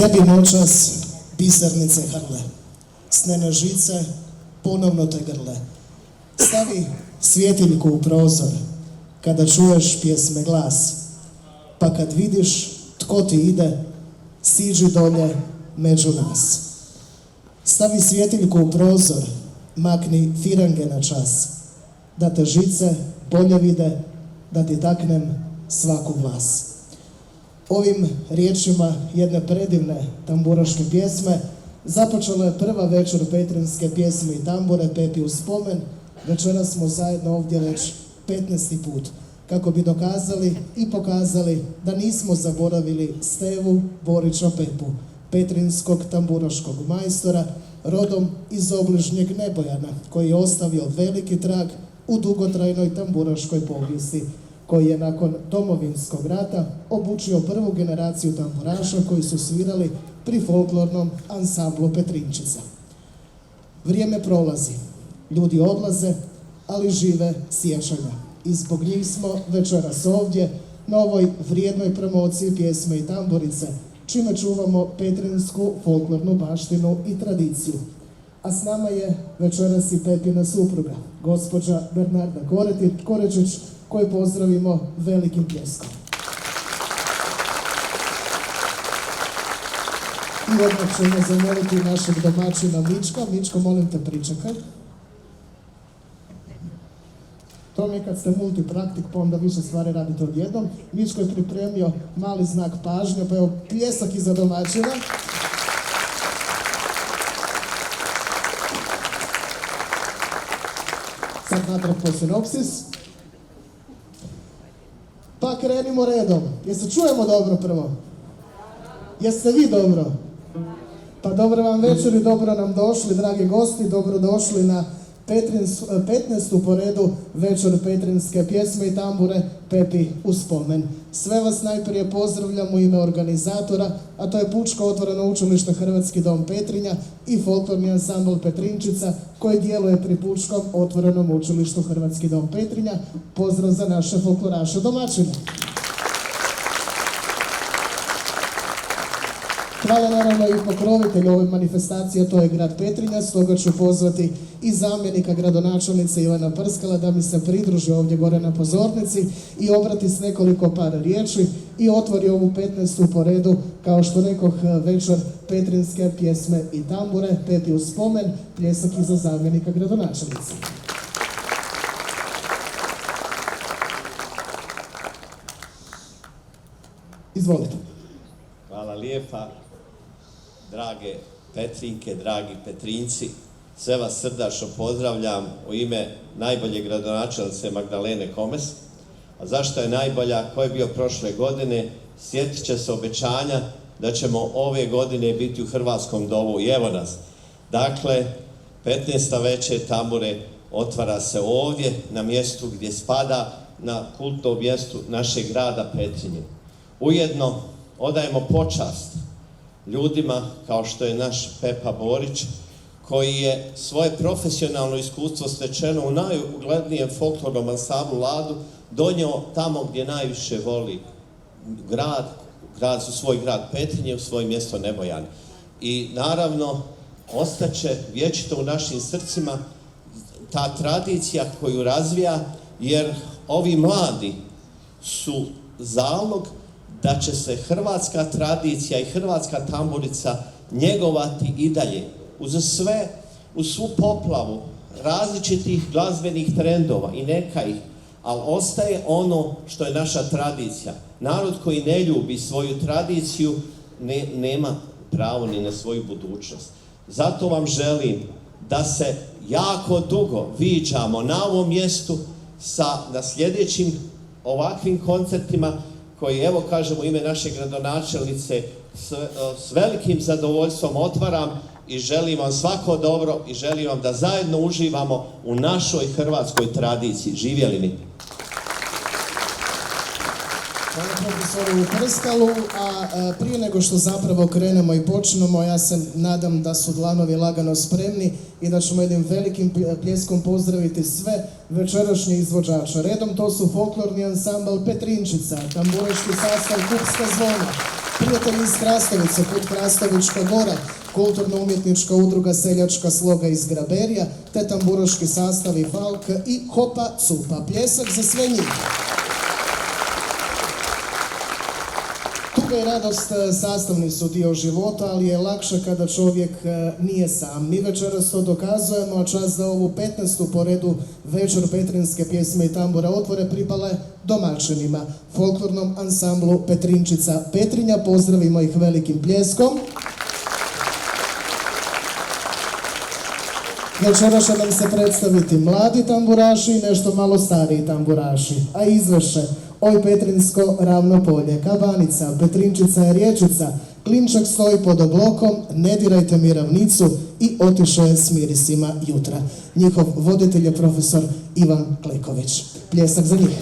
Tebi noćas bisernice hrle, snene žice ponovno te grle. Stavi svjetiljku u prozor, kada čuješ pjesme glas, pa kad vidiš tko ti ide, siđi dolje među nas. Stavi svjetiljku u prozor, makni firange na čas, da te žice bolje vide, da ti taknem svaku glas. Ovim riječima jedne predivne tamburaške pjesme započela je prva večer Petrinjske pjesme i tambure Pepi u spomen. Večeras smo zajedno ovdje već 15. put, kako bi dokazali i pokazali da nismo zaboravili Stevu Borića Pepu, petrinjskog tamburaškog majstora, rodom iz obližnjeg Nebojana, koji je ostavio veliki trag u dugotrajnoj tamburaškoj povijesti, koji je nakon Domovinskog rata obučio prvu generaciju tamburaša koji su svirali pri folklornom ansamblu Petrinčica. Vrijeme prolazi, ljudi odlaze, ali žive sjećanja. I zbog njih smo večeras ovdje na ovoj vrijednoj promociji pjesme i tamburice, čime čuvamo petrinjsku folklornu baštinu i tradiciju. A s nama je večeras i Pepina supruga, gospođa Bernarda Korečić, koju pozdravimo velikim pljeskom. I odmah ćemo zamoliti našeg domaćina Mička. Mičko, molim te, pričekaj. To mi je kad ste multipraktik, pa onda više stvari radite odjednom. Mičko je pripremio mali znak pažnje, pa evo pljesak iza domaćina. Sad natrag po sinopsis. Pa krenimo redom. Jeste čujemo dobro prvo? Jeste vi dobro? Pa dobro vam večer i dobro nam došli, dragi gosti. Dobro došli na 15. po redu večer Petrinjske pjesme i tambure Pepi u spomen. Sve vas najprije pozdravljam u ime organizatora, a to je Pučko otvoreno učilište Hrvatski dom Petrinja i folklorni ansambl Petrinčica koji djeluje pri Pučkom otvorenom učilištu Hrvatski dom Petrinja. Pozdrav za naše folkloraše domaćine. Hvala naravno i pokrovitelju ove manifestacije, to je grad Petrinja, stoga ću pozvati i zamjenika gradonačelnice Ivana Prskala da mi se pridruži ovdje gore na pozornici i obrati s nekoliko par riječi i otvori ovu 15. po redu, kao što rekoh, večer Petrinjske pjesme i tambure, Pepi u spomen, pljesak i za zamjenika gradonačelnice. Izvolite. Hvala lijepa, drage Petrinjke, dragi Petrinjci. Sve vas srdačno pozdravljam u ime najbolje gradonačelnice Magdalene Komes. A zašto je najbolja? Ko je bio prošle godine? Sjetit će se obećanja da ćemo ove godine biti u Hrvatskom domu i evo nas. Dakle, 15. večer tambure otvara se ovdje na mjestu gdje spada, na kultnom mjestu našeg grada Petrinje. Ujedno odajemo počast ljudima kao što je naš Pepa Borić, koji je svoje profesionalno iskustvo stečeno u najuglednijem folklornom ansamblu Ladu donio tamo gdje najviše voli svoj grad Petrinje, u svoje mjesto Nebojan. I naravno, ostaće vječito u našim srcima ta tradicija koju razvija, jer ovi mladi su zalog da će se hrvatska tradicija i hrvatska tamburica njegovati i dalje. Uz svu poplavu različitih glazbenih trendova i neka ih, ali ostaje ono što je naša tradicija. Narod koji ne ljubi svoju tradiciju nema pravo ni na svoju budućnost. Zato vam želim da se jako dugo viđamo na ovom mjestu na sljedećim ovakvim koncertima koji, evo kažemo, ime naše gradonačelnice s velikim zadovoljstvom otvaram i želim vam svako dobro i želim vam da zajedno uživamo u našoj hrvatskoj tradiciji. Živjeli mi! Hvala profesoru Prskalu, a prije nego što zapravo krenemo i počnemo, ja se nadam da su dlanovi lagano spremni i da ćemo jednim velikim pljeskom pozdraviti sve večerašnje izvođače. Redom to su folklorni ansambl Petrinčica, tamburaški sastav Kupska zvona, Prijatelji iz Krastovice, Put Krastovička gora, Kulturno-umjetnička udruga Seljačka sloga iz Graberija, te tamburaški sastavi Falk i Hopa Cupa. Pljesak za sve njih. Tuga i radost sastavni su dio života, ali je lakše kada čovjek nije sam. Mi večeras to dokazujemo, a čast za ovu 15. po redu večer petrinske pjesme i tambura otvore pripale domaćinima, folklornom ansamblu Petrinčica Petrinja. Pozdravimo ih velikim pljeskom. Večera će nam se predstaviti mladi tamburaši i nešto malo stariji tamburaši, a izvrše Oj Petrinsko ravno polje, Kabanica, Petrinčica je riječica, Klinčak stoji pod oblokom, Ne dirajte mi ravnicu i Otišao je s mirisima jutra. Njihov voditelj je profesor Ivan Kleković. Pljesak za njih.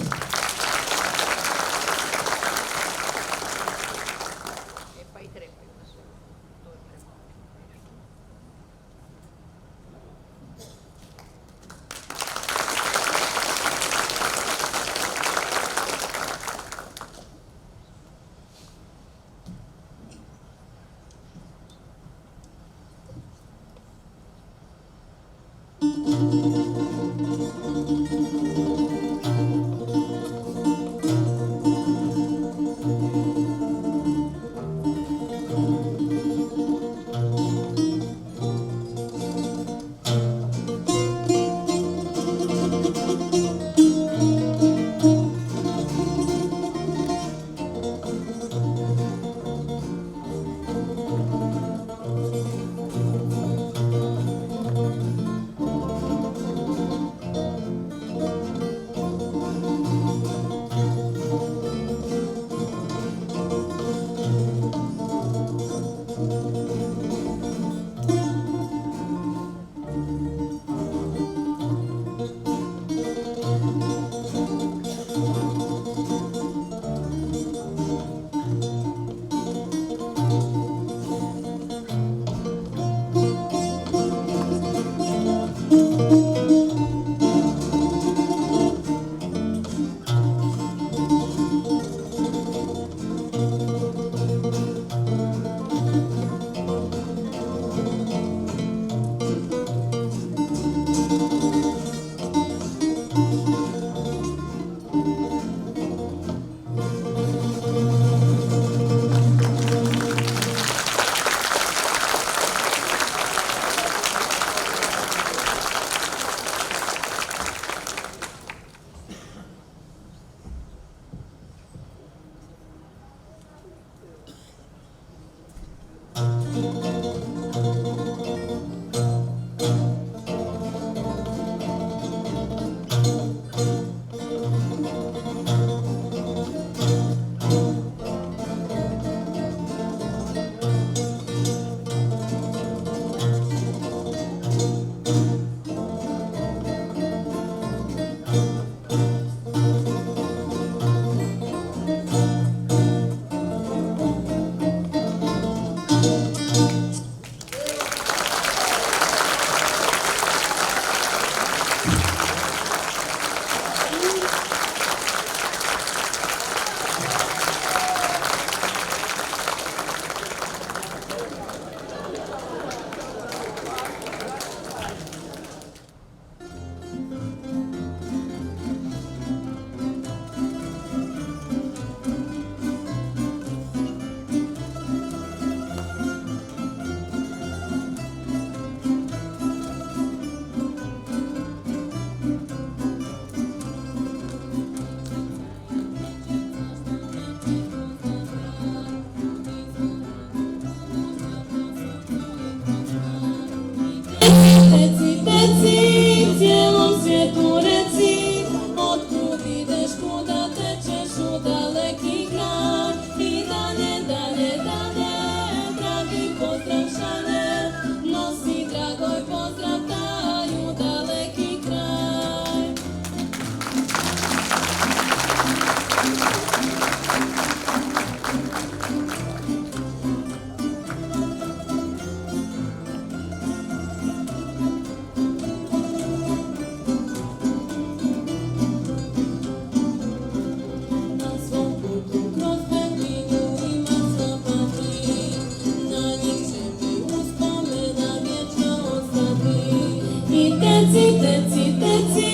teci, teci, teci,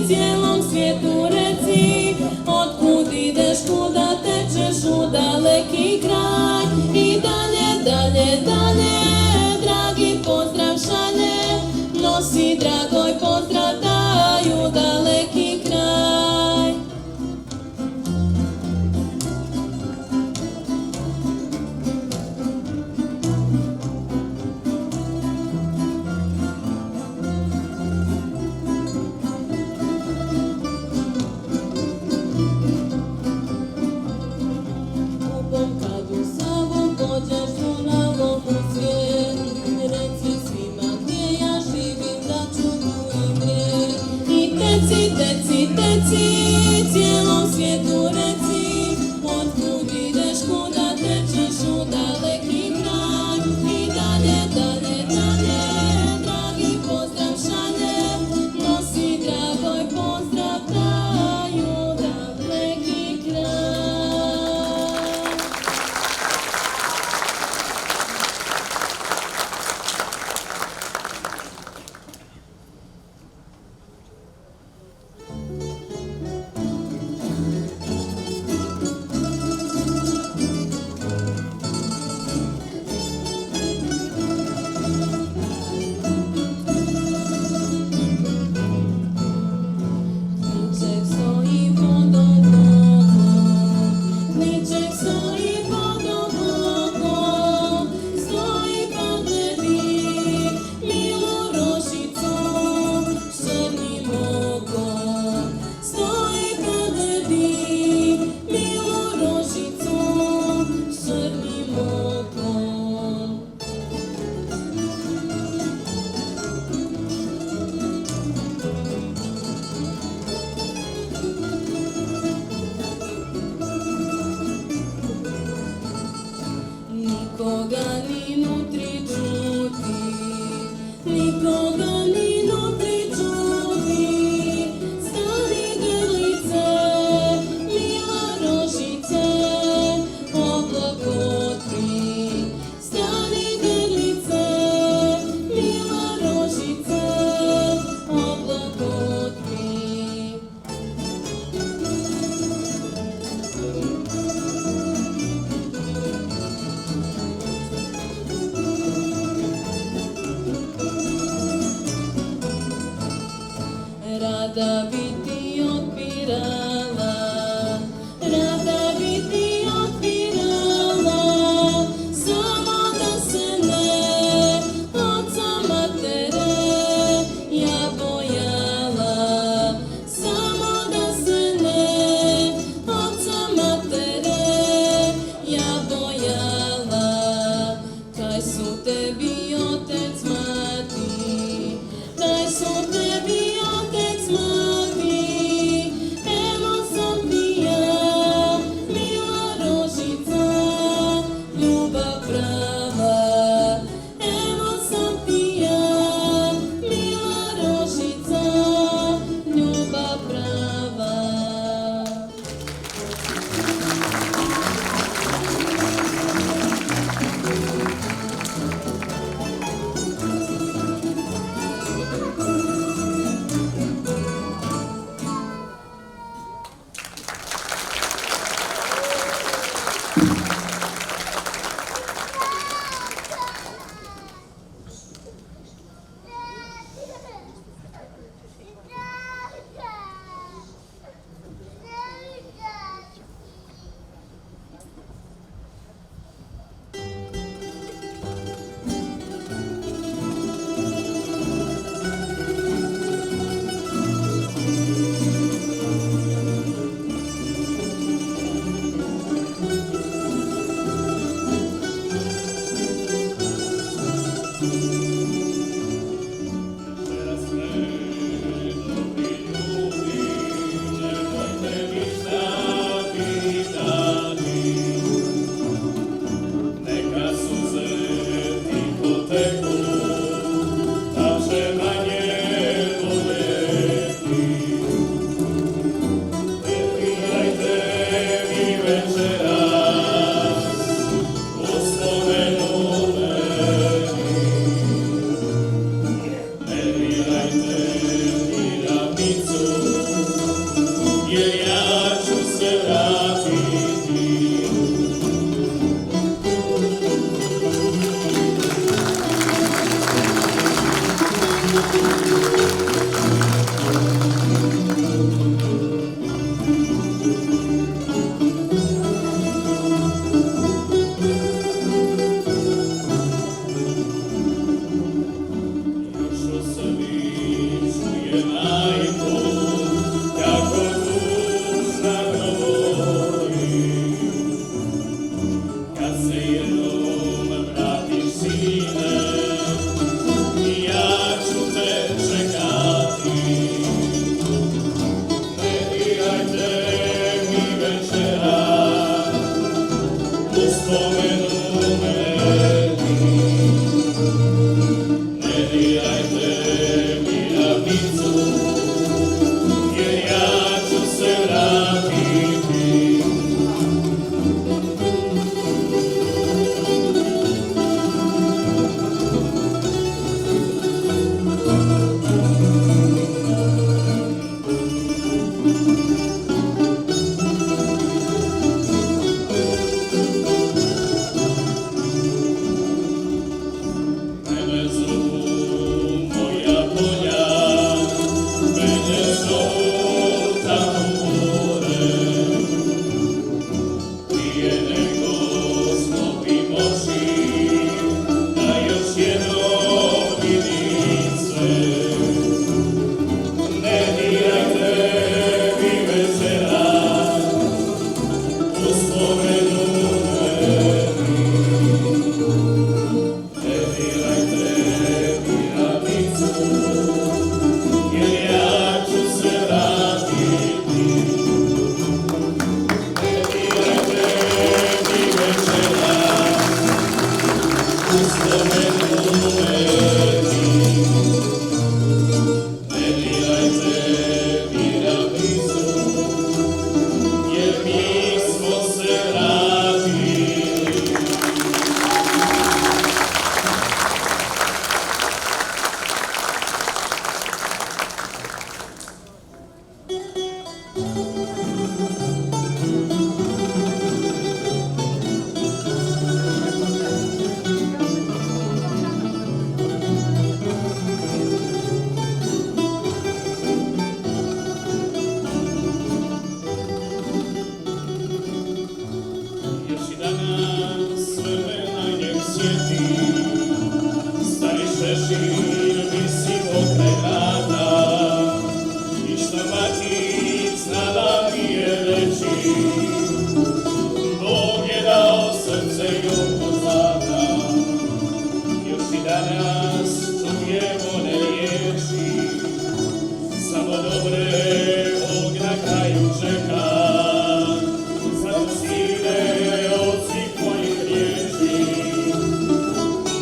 cijelom svijetu reci, otkud ideš, kuda tečeš u daleki kraj. I dalje, dalje, dalje, dragi pozdrav šalje, nosi dragoj pozdrav taj u daleki kraj. Teci, teci, teci, cijelom svijetu reci, otkud ideš, kuda tečeš u daleki kraj. I dalje, dalje, dalje, dragi pozdrav šalje, nosi dragoj pozdrav taj u daleki kraj. Nikoga ni nutri čuti, nikoga ni nutri čuti, stari grlice, mila rožice, oblakotri. Stari grlice, mila rožice, oblakotri. Rada bi ti otpirala, rada bi ti otpirala, samo da se ne oca matere ja bojala. Samo da se ne oca matere ja bojala. Kaj su tebi otec mati, kaj su tebi otec mati, majku, kako tužna govori. Kad se jednom vratiš, sine, ja ću te čekati. Ne dirajte mi večera u spomenu meni. Ne dirajte mi na picu, jer ja ću se vratiti. Mene zovu moja polja, mene zovu tamo gore. Prije nego sklopim oči, da još jednom vidim sve. Ne dirajte mi večera u spomenu meni. Ne dirajte mi na licu, jer ja ću se vratiti. Ne dirajte mi večera u spomenu meni. Ne dirajte mi na licu, jer mi smo se vratili. Još i danas vremena njen sjeti, stari šešir visi pokraj vrata, i što mati znala mi je reći, Bog je dao srce i oko zlata. Još i danas čujem one riječi, samo dobre Bog na kraju čeka. Zato sine od svih mojih riječi,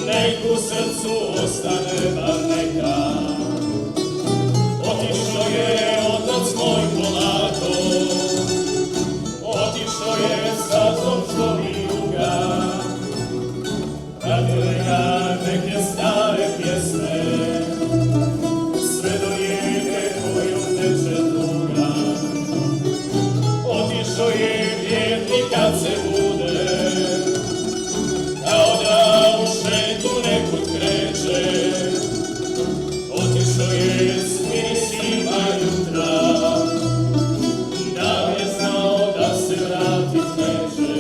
nek u srcu ostane bar neka. Otišao je otac moj polako, otišao je stazom što mi juga. Pratile ga neke stare pjesme, sve do rijeke kojom teče tuga. Otišao je vjernik kad se bude, kao da u šetu nekud kreće. Otišao je s mirisima jutra, da je znao da se vratit neće.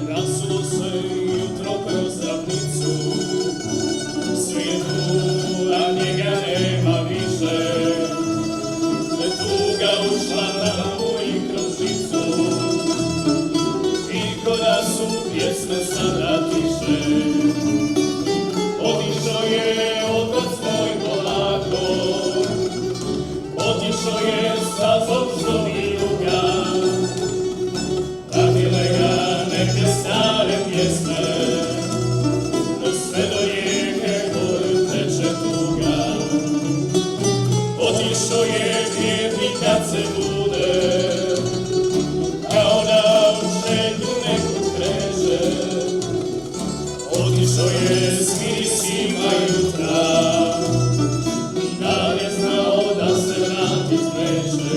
Rasulo se jutro kroz ravnicu, svijetu, a njega nema više. Tuga ušla tamo i kroz žicu, i ko da su pjesme sada tiše. Otišao je otac moj polako, otišao je stazom što mi juga. Pratile ga neke stare pjesme, sve do rijeke koju teče tuga. Otišao je vjernik kad se bude, kao da u šetu nekud kreće. Otišao je s mirisima jutra, da je znao da se vratit neće.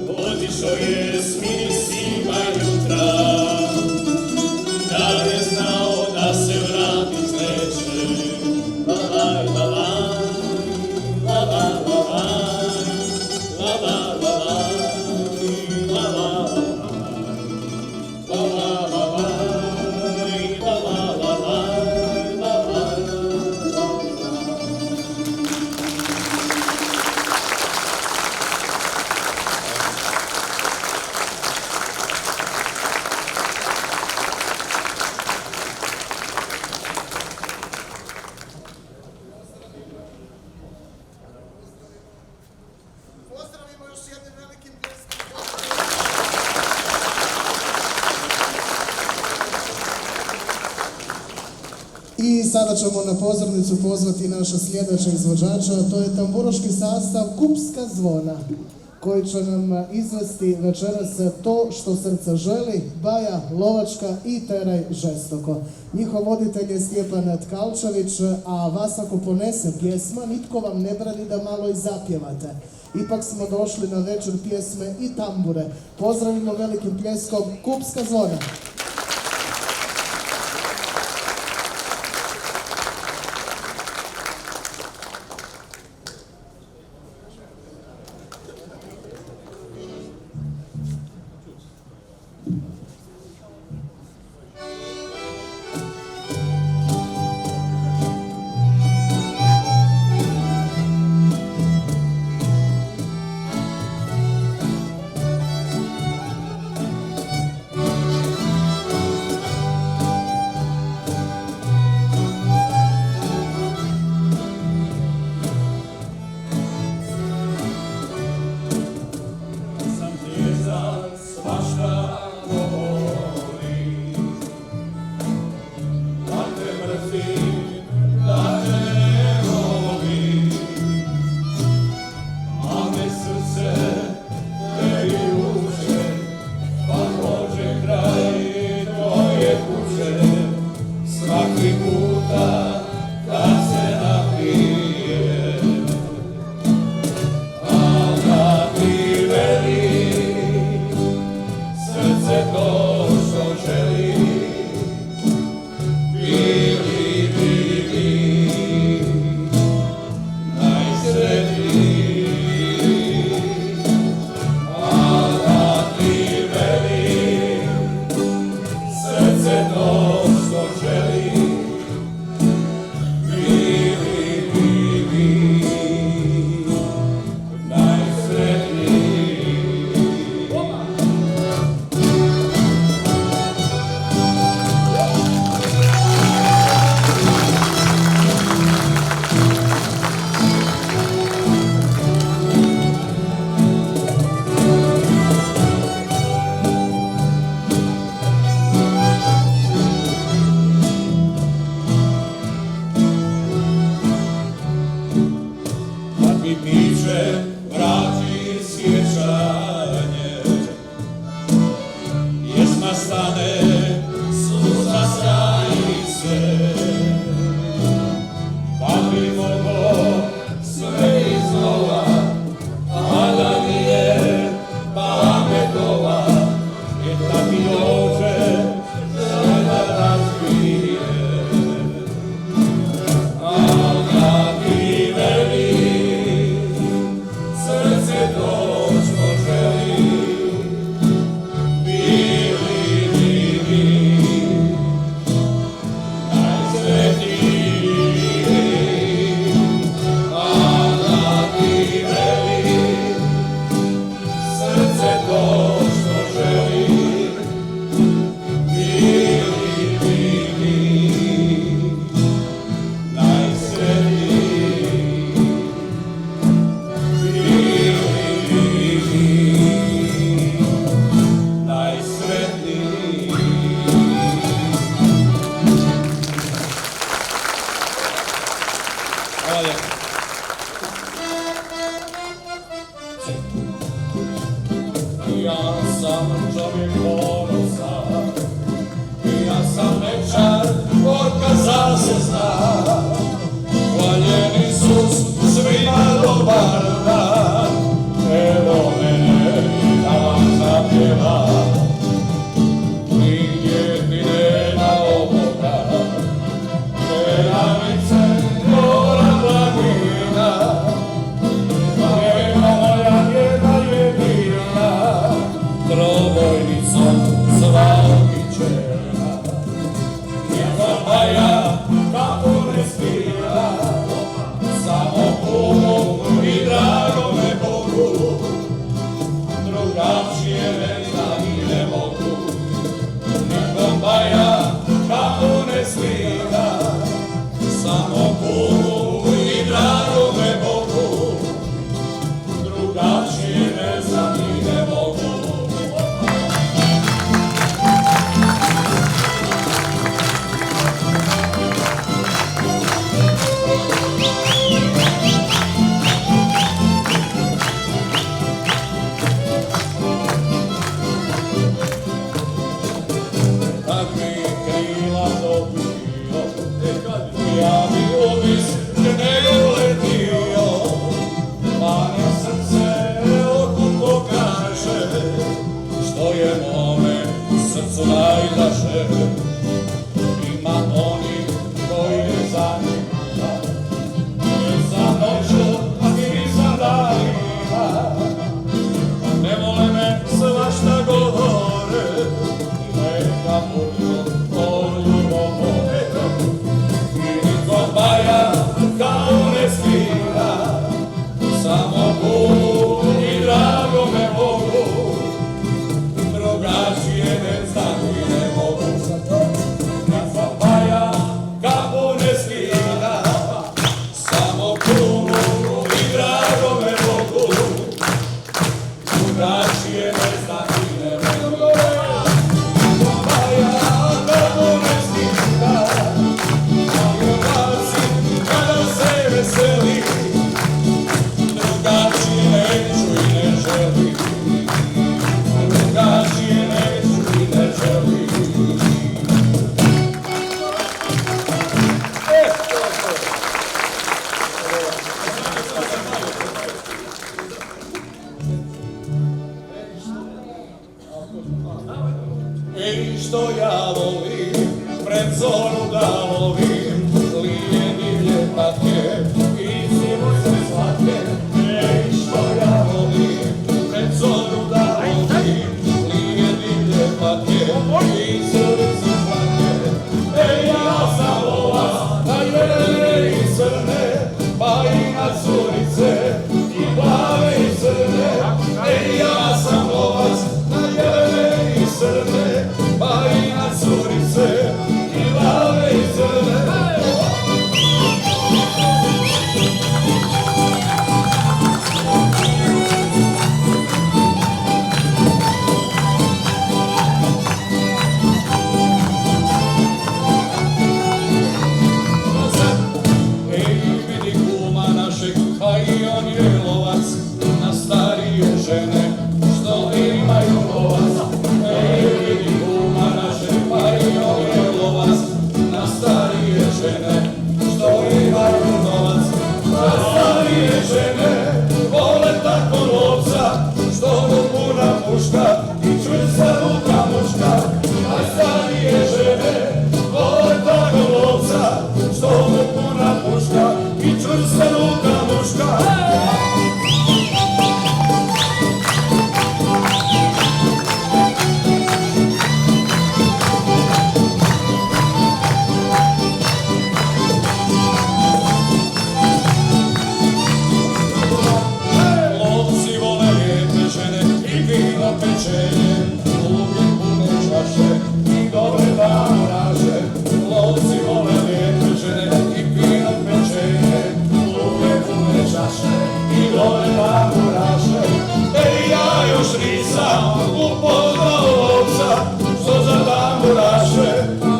Otišao je s mirisima jutra, da je znao da se vratit I sada ćemo na pozornicu pozvati naša sljedeća izvođača, a to je tamburaški sastav Kupska zvona, koji će nam izvesti večeras To što srce želi, Baja Lovačka i Teraj žestoko. Njihov voditelj je Stjepan Tkalčević, a vas ako ponese pjesma, nitko vam ne brani da malo i zapjevate. Ipak smo došli na večer pjesme i tambure. Pozdravimo velikim pljeskom Kupska zvona. Bili najdraže. Ima oni koji je za njima, i za noću, i za danima. Ne vole me svašta govore, neka poljubo more. I niko baja kao ne svira, samo Bog i drago me Bogu. Drugačije ne znam i ne mogu. Niko baja kao ne svira, samo Bog i drago me Bogu. Drugačije ne znam i ne mogu. Niko baja kao ne svira, kada se veseli, drugačije neću i ne želim, drugačije neću i ne želim. Ej, što ja volim, pred zoru da lovim, lije divlje patke i zimuće slatke. Ej, što ja volim, pred zoru da lovim, lije divlje patke i zimuće slatke. Ej, ja sam lovac na jelene i crne, pa i na curice i plave i crne. Ej, ja sam lovac na jelene i crne, pa i na curice i plave i crne. Ej, vidi kuma našeg, pa i on je lovac na starije žene, što imaju novac. Ej, vidi kuma našeg, pa i on je lovac na starije žene, što imaju novac. Na starije žene vole tako lovca, što mu puna puška i čvrsta ruka muška. A starije žene vole tako lovca, što mu puna puška i čvrsta ruka muška. Lovci vole lijepe žene i vino pečenje, uvijek pune čaše i dobre damaže. Lovci vole lijepe žene i vino pečenje, uvijek pune čaše i dobre damaže. Ej, ja još nisam upoznao lovca, što za tamburaše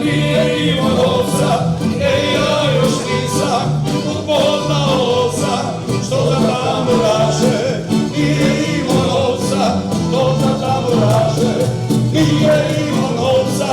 nije imao novca. Ej, ja još nisam upoznao lovca, što za tamburaše nije imao novca. Što za tamburaše nije imao novca.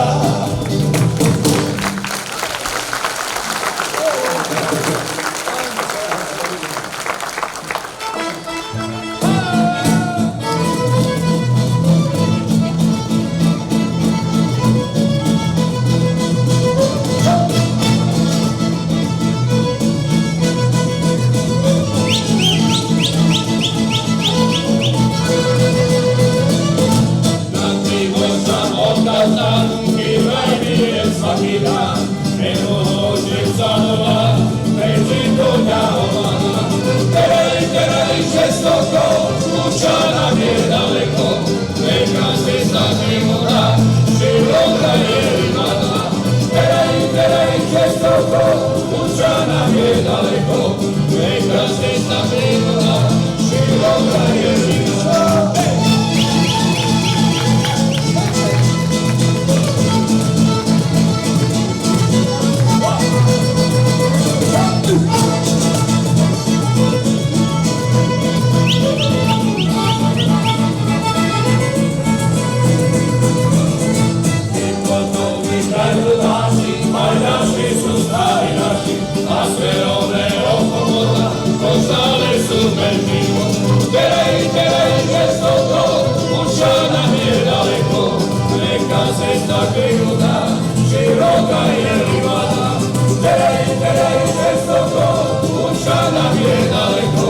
vijuda, široka je livada, teraj, žestoko, kuća nam je daleko,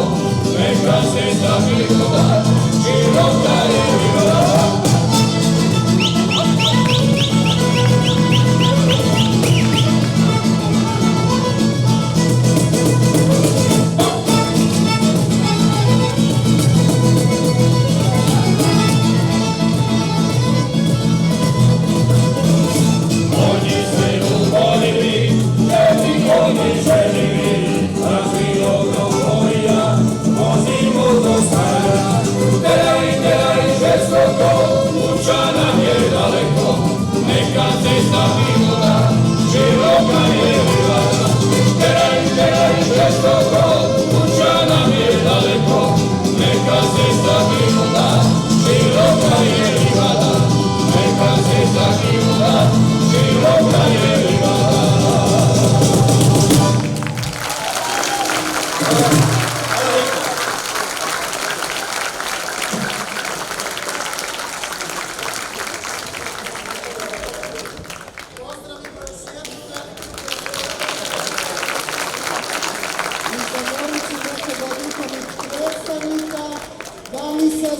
neka se ta vijuda, široka je livada.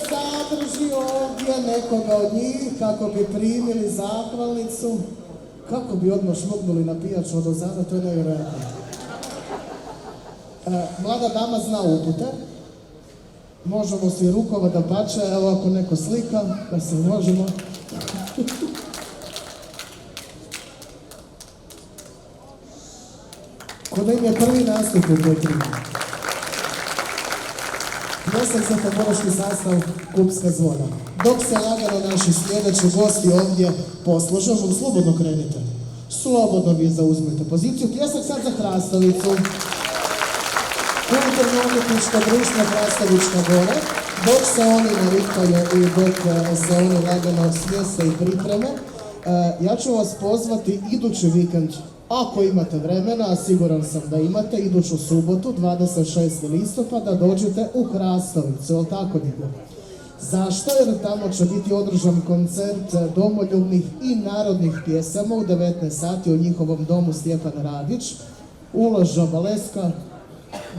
Zadrži ovdje nekoga od njih kako bi primili zahvalnicu, kako bi odmah šmugnuli na pijaču od ozada, to je nevjerojatno. Mlada dama zna upute, možemo si rukova da pače, evo ako neko slika, da se možemo. Kod im je prvi nastup u Petrinju. Pljesak za pomoroški sastav Kupska zvona. Dok se lagano naši sljedeći gosti ovdje poslužu, slobodno krenite. Slobodno vi zauzmete poziciju. Pljesak sad za Hrastovicu. Kulturno-umjetničko društvo Hrastovička Gora. Dok se oni navikaju i dok se oni lagano smjese i pripreme, ja ću vas pozvati idući vikend, ako imate vremena, a siguran sam da imate, iduću subotu, 26. listopada, dođete u Hrastovicu, jel tako Niko? Zašto? Jer tamo će biti održan koncert domoljubnih i narodnih pjesama u 19 sati u njihovom domu Stjepan Radić, uloža baleska,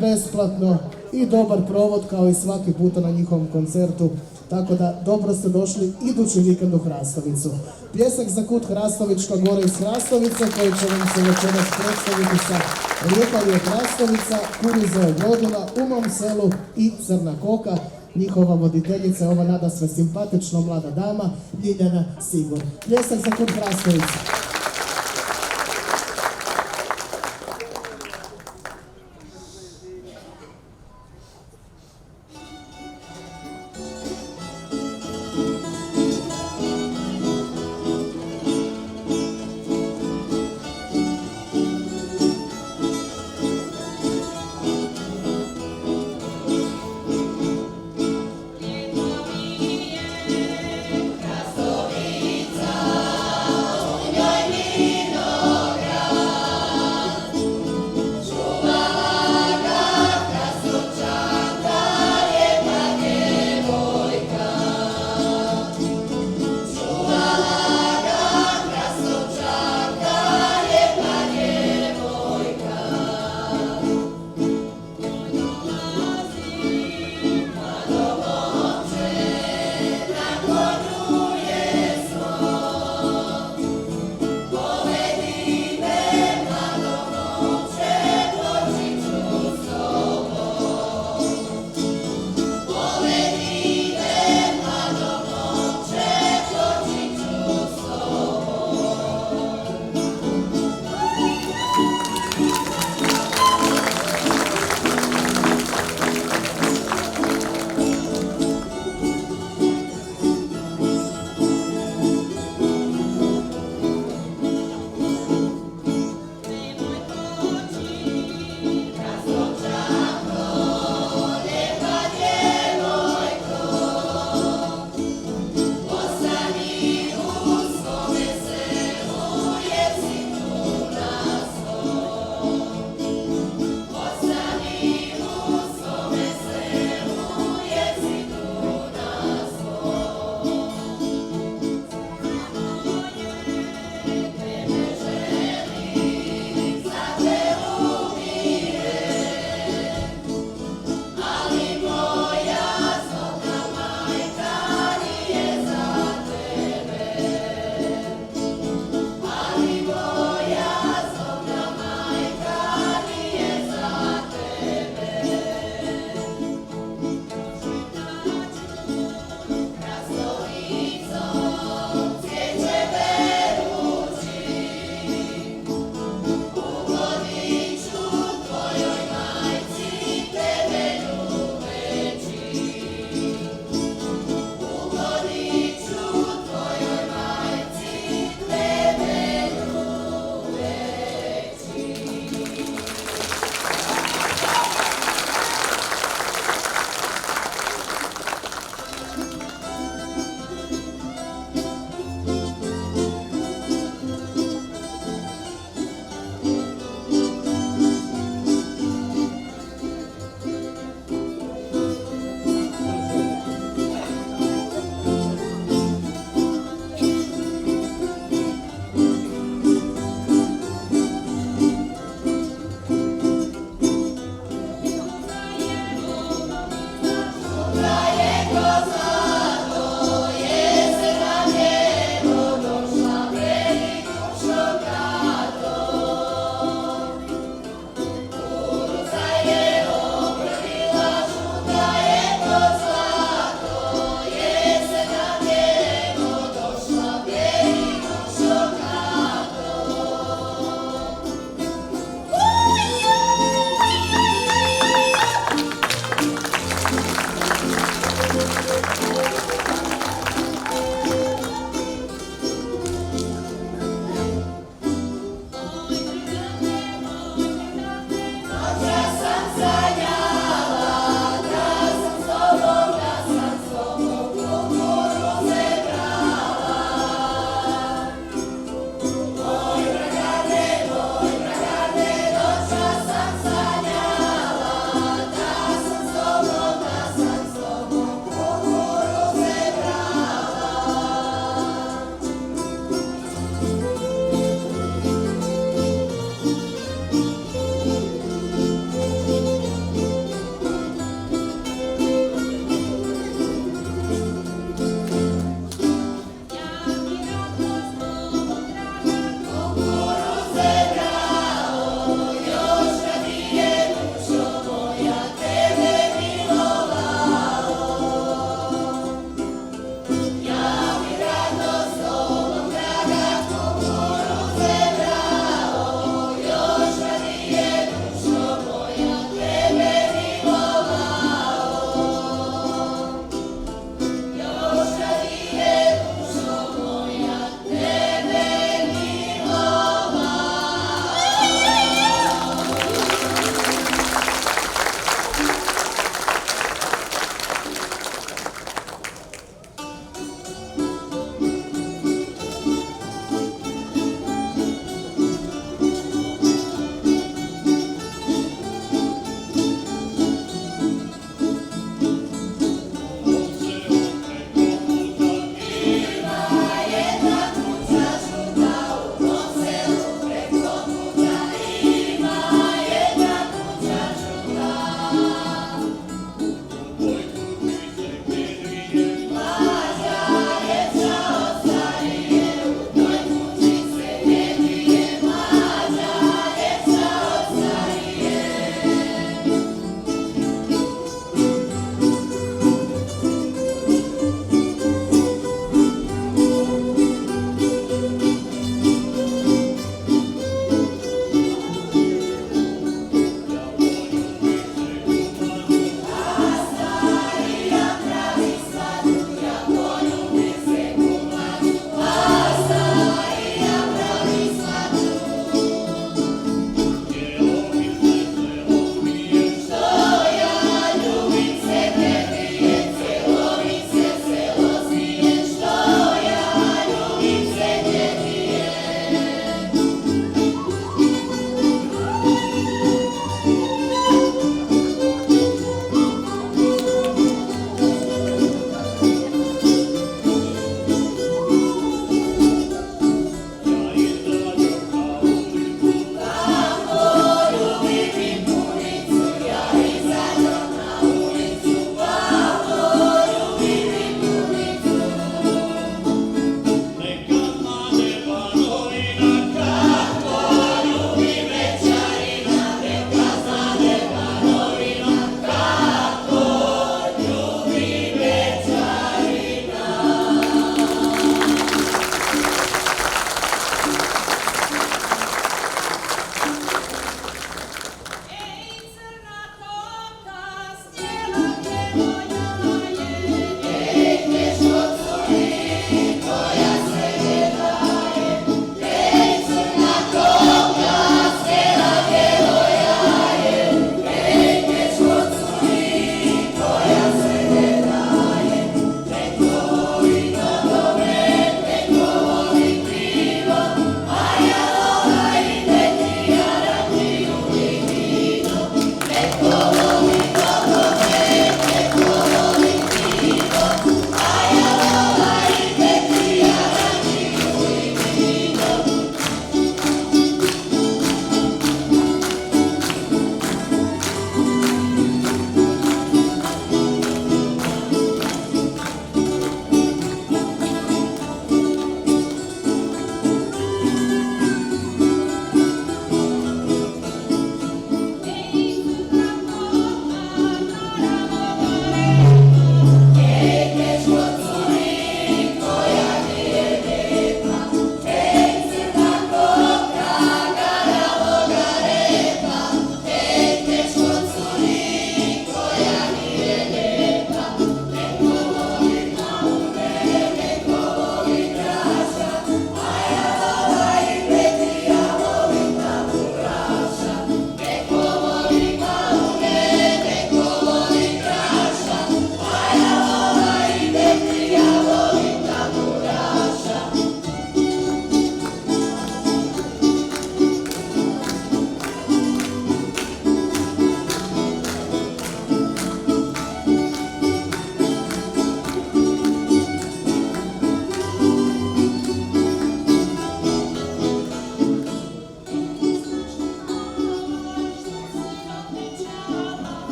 besplatno i dobar provod kao i svaki puta na njihovom koncertu. Tako da dobro ste došli idući vikend u Hrastovicu. Pljesak za kut Hrastovička Gora iz Hrastovice koji će vam se večeras predstaviti sa Lijepa je Hrastovica, Kuriza je godina, U mom selu i Crna koka. Njihova voditeljica je ova nadasve simpatična mlada dama Ljiljana Sigur. Pljesak za kut Hrastovica. Oj,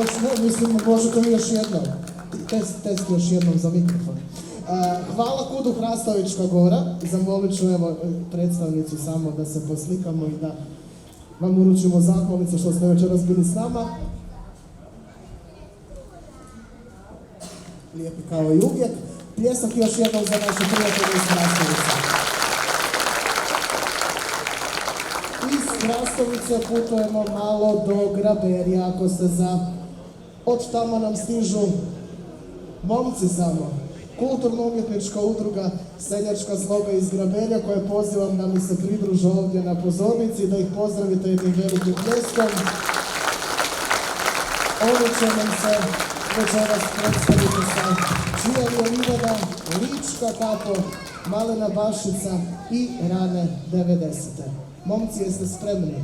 ne, mislim, možete li još jednom? Test još jednom za mikrofon. Hvala KUD-u Hrastovička Gora. Zamolit ću evo predstavnicu samo da se poslikamo i da vam uručimo zahvalnicu što ste večeras bili s nama. Lijepi kao i uvijek. Pljesak još jednom za naše prijatelje iz Hrastovice. Iz Hrastovice putujemo malo do Graberija, ako ste za... Od tamo nam stižu momci samo. Kulturno-umjetnička udruga Seljačka sloga iz Graberja, koje pozivam da mi se pridruže ovdje na pozornici, da ih pozdravite jednim velikim pljeskom. Oni će nam se večeras predstaviti sa Čija Livada, Lička kapo, Malena Bašica i rane 90. Momci, jeste spremni?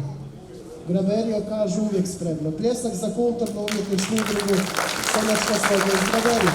Graberio kažu uvijek spremno. Pljesak za kulturno-umjetničku udrugu Seljačka sloga iz Graberja.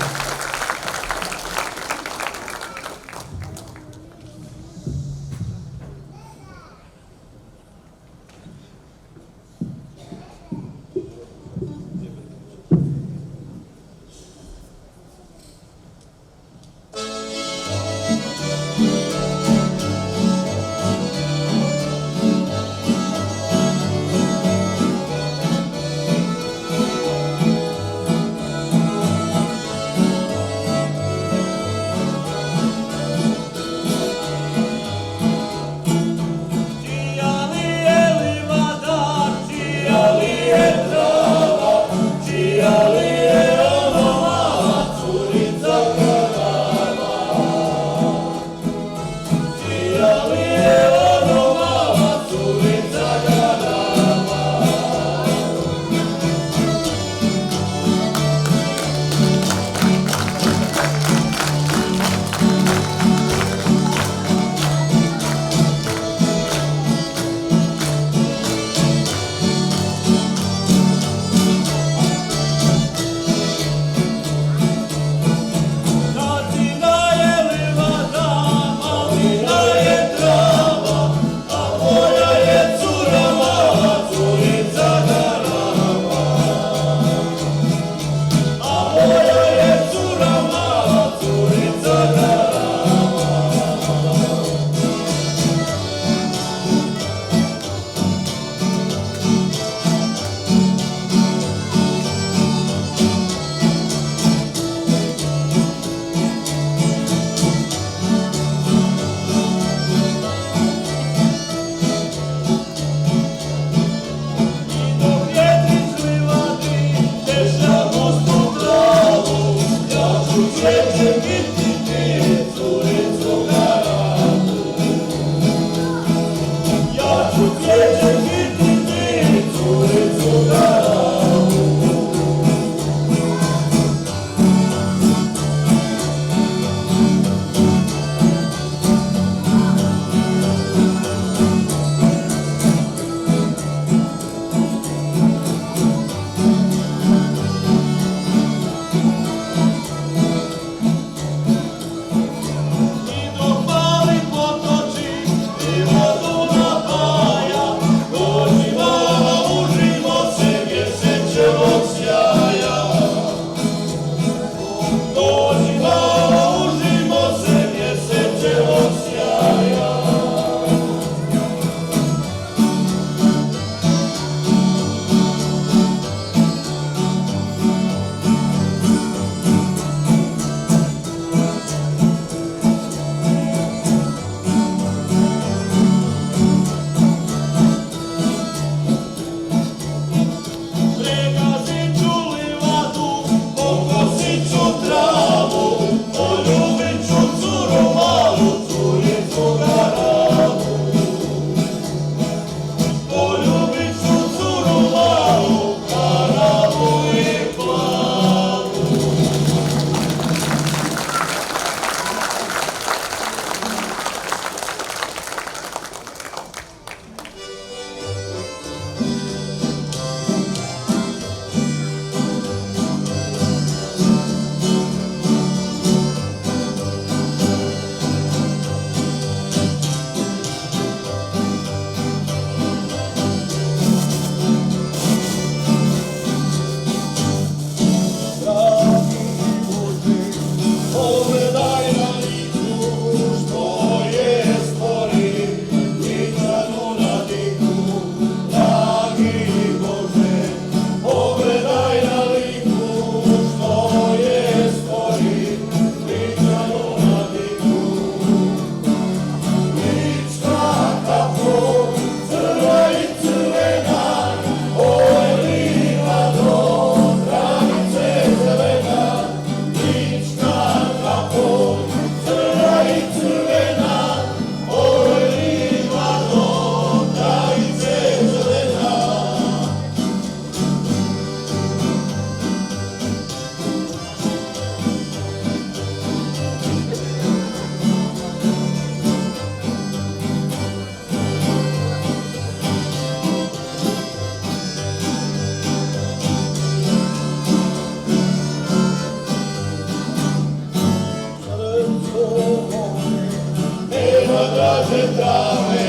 draže trave,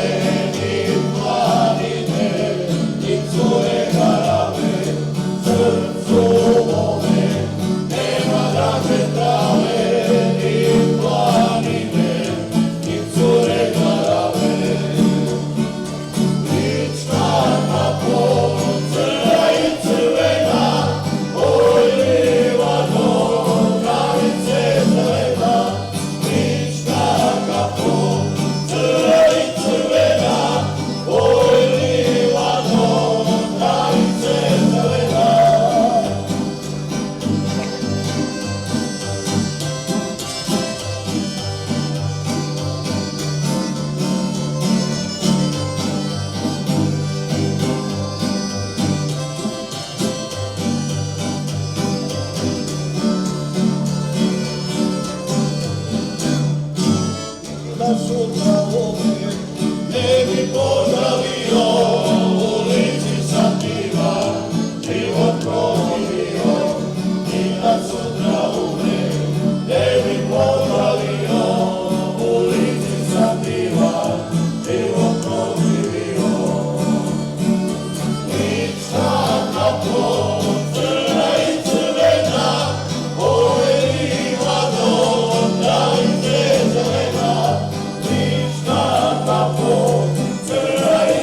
ni planine, ni cure garave, srcu mome. Nema draže trave, ni planine, ni cure garave. Lička na polu, crna i crvena, oj livano, travice zelena. Lička na polu, crna i crvena, oj livano, travice zelena. Da sutra ovdje ne bi požalio, u ulici sam divan, život proživio. I da sutra ovdje ne bi požalio, u ulici sam divan, život proživio. Lička na polu, crna i crvena, oj livano, travice zelena. Lička na polu, crna i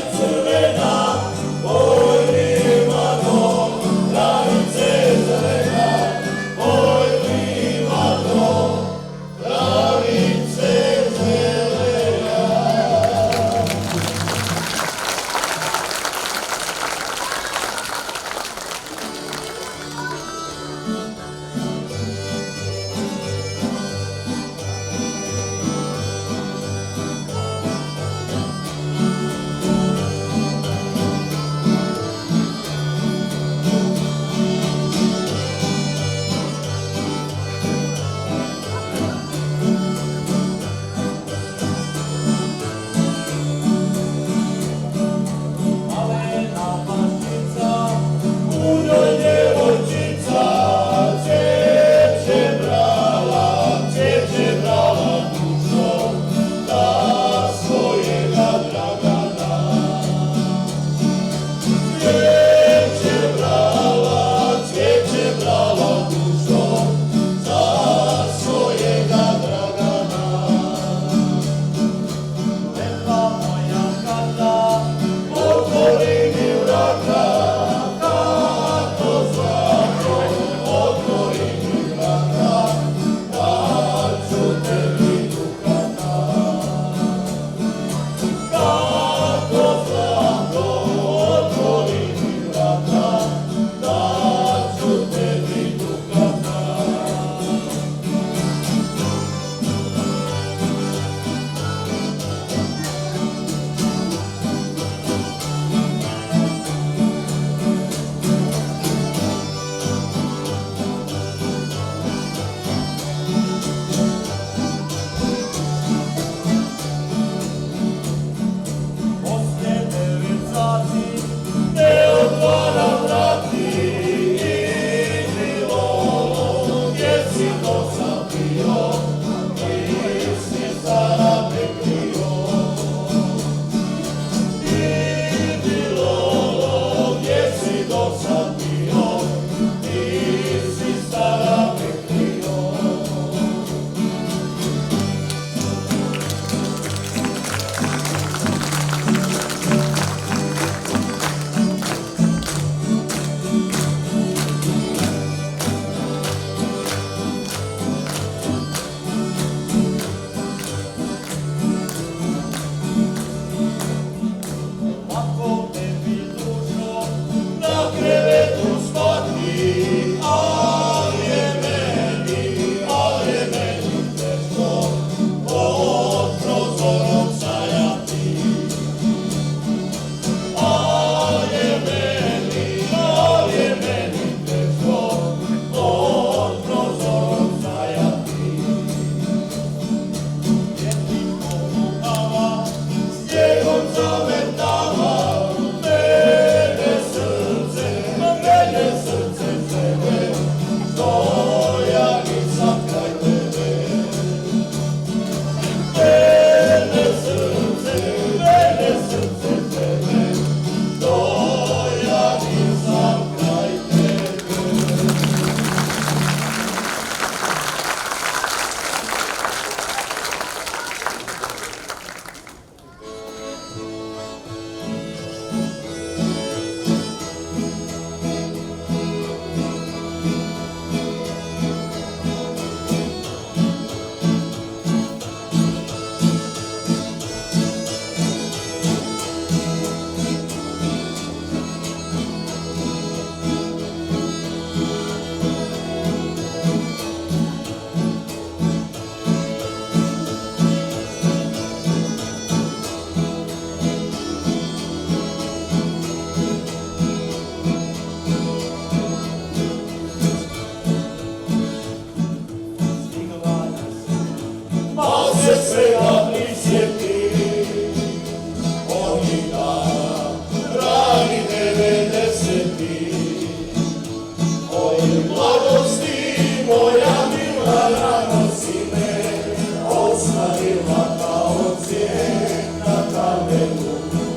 ostavila kao cijen na kamenu,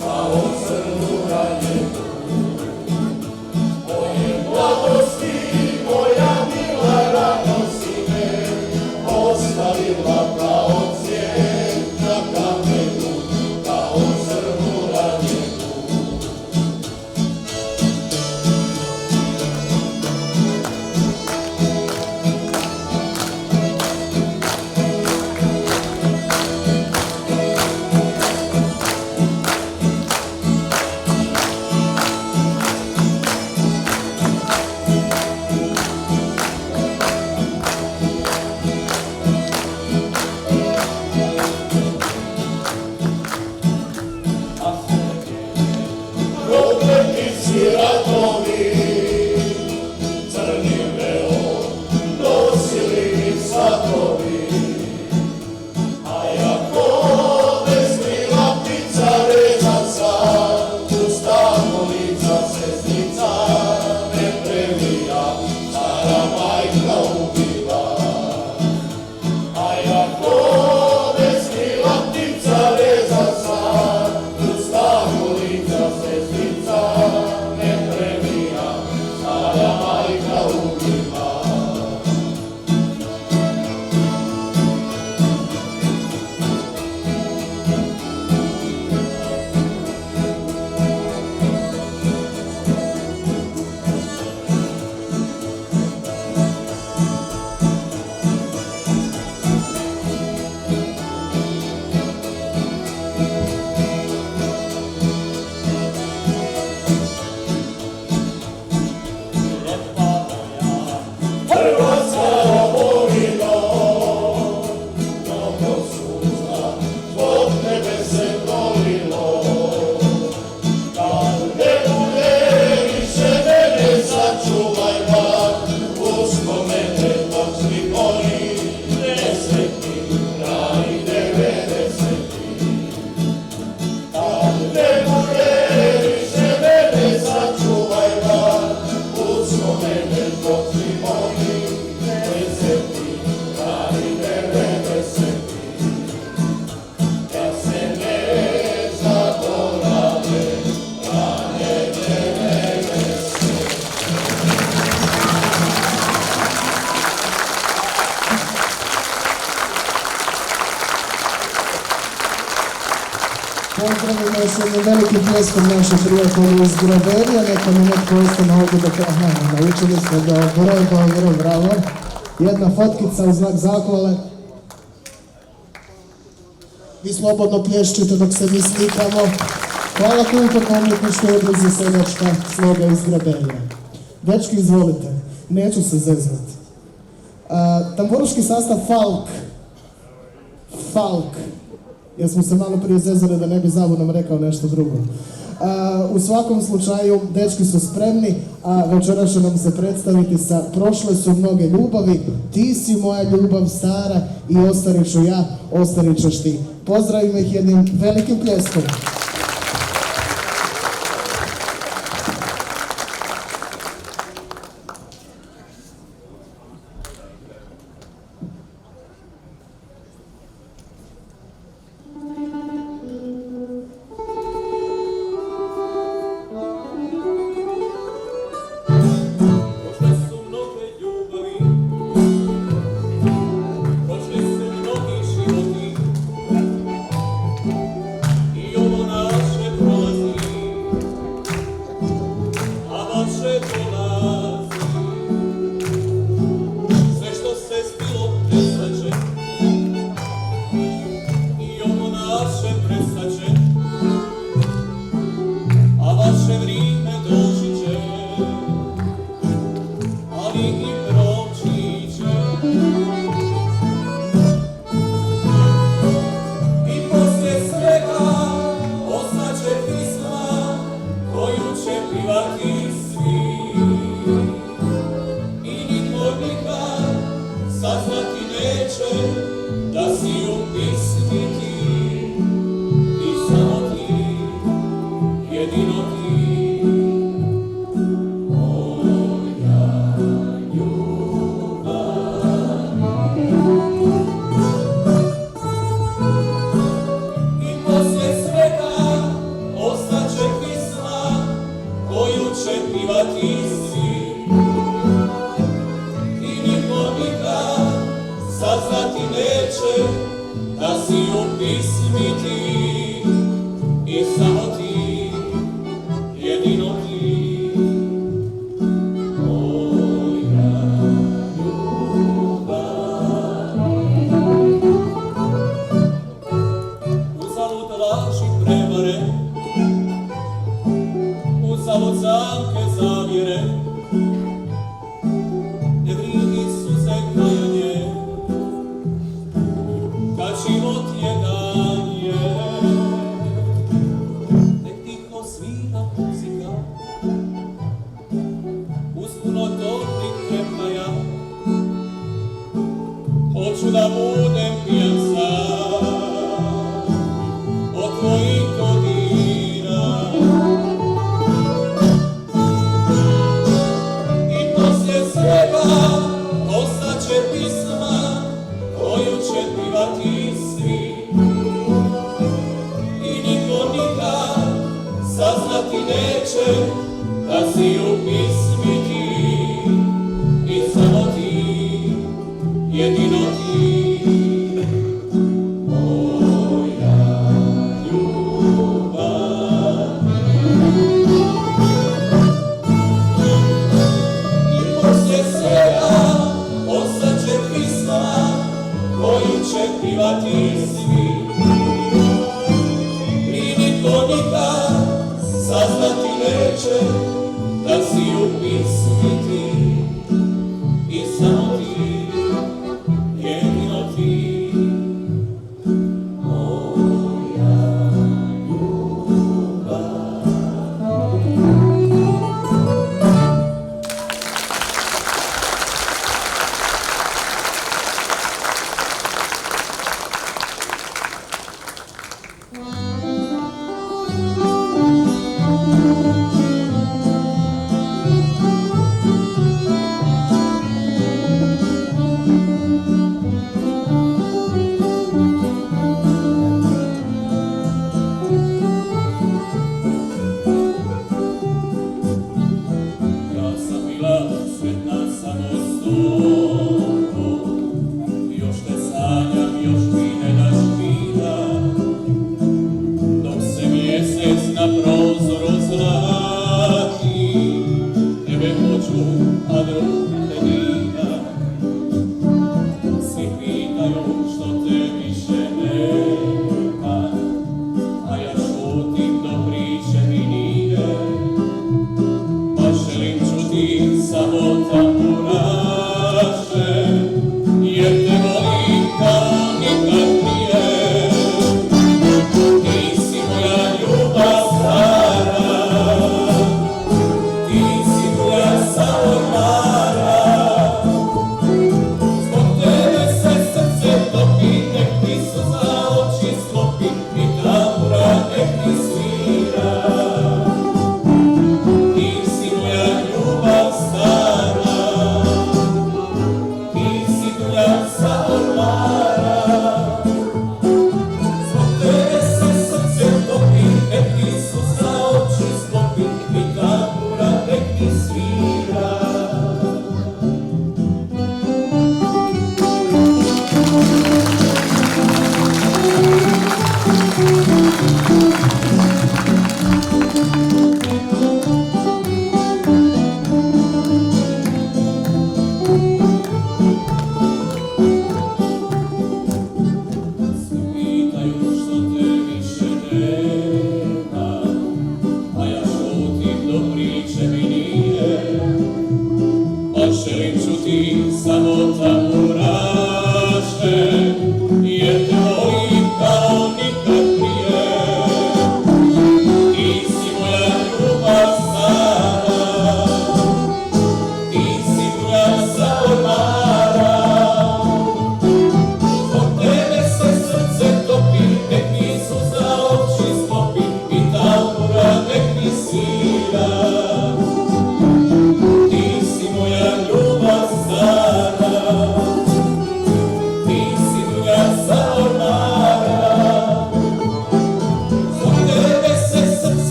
kao crnu ranjenu. Moje mladosti, moja mila radosti me ostavila kao cijen na kamenu, kao crnu ranjenu. Prokleti ratovi, crni veo, nosili mi svatovi, a jako vesmila ptica rezaca, pusta polica sesnica ne previja, cara majka ubila. A jako vesmila ptica rezaca, pusta polica sesnica ne previja, cara majka ubila. Hrvatska domovino, mnogo suza zbog tebe se prolilo. Kad ne bude više mene, sačuvaj bar, uspomene dok svi oni nesretni, kraj 90-ti. Kad ne bude više mene, sačuvaj bar, uspomene dok svi oni nesretni, kraj 90-ti. Da se ne zaborave rane 90-ti. Pozdravimo s jednim velikim pljeskom naše prijatelje iz Graberija, neka mi netko ostane ovdje da kaže, aha, naučili smo da broj, bravo. Jedna fotkica u znak zahvale. Vi slobodno plješćite dok se mi slikamo. Hvala Kulturno-umjetničkoj udruzi Seljačka sloga iz Graberija. Dečki, izvolite, neću se zeznut. Tamburaški sastav Falk. Jer smo se malo prije zezali da ne bi zavodom rekao nešto drugo. U svakom slučaju, dečki su spremni, a večera će nam se predstaviti sa Prošle su mnoge ljubavi, ti si moja ljubav stara i ostarit ću ja, ostarit ćeš ti. Pozdravimo ih jednim velikim pljeskom. Prošle su mnogi životi i ovo da si u pismi ti i samo ti, jedino ti. Moja ljubav, uzalud laži prevare, uzalud zamke zavjere, ne vridi suze kajanje, kad život jedan je. Nek tiho svira muzika, uz puno toplih trepaja, hoću da budem pijan sam od tvojih godina. I poslije svega ostaće pisma koju će pivati svi i niko nikad saznati neće da si u pismi ti i samo ti, jedino ti. Moja ljubav, i poslije svega ostaće pisma koju će pivati svi i niko nikad saznati neće da si u pismi ti i samo ti, jedino ti. Moja ja sam bila sretna samo s tobom, još te sanjam, još mi ne daš mira, dok se mjesec na prozoru zlati, tebe hoću, a drug te dira. Svi pitaju što te više nema, a ja šutim do priče mi nije. Pa želim čuti samo tamburaše, jer te volim kao nikad prije. Ti si moja ljubav stara, ti si moja samolara. Zbog tebe se srce topi, nek ti suza oči sklopi i tambura nek ti svira. Ti si moja ljubav stara, ti si moja samolara. Zbog tebe se srce topi, nek ti suza oči sklopi i tambura nek ti svira. Svi pitaju što te više nema, a ja šutim do priče mi nije. Pa želim čuti samo tamburaše, jer te volim kao nikad prije.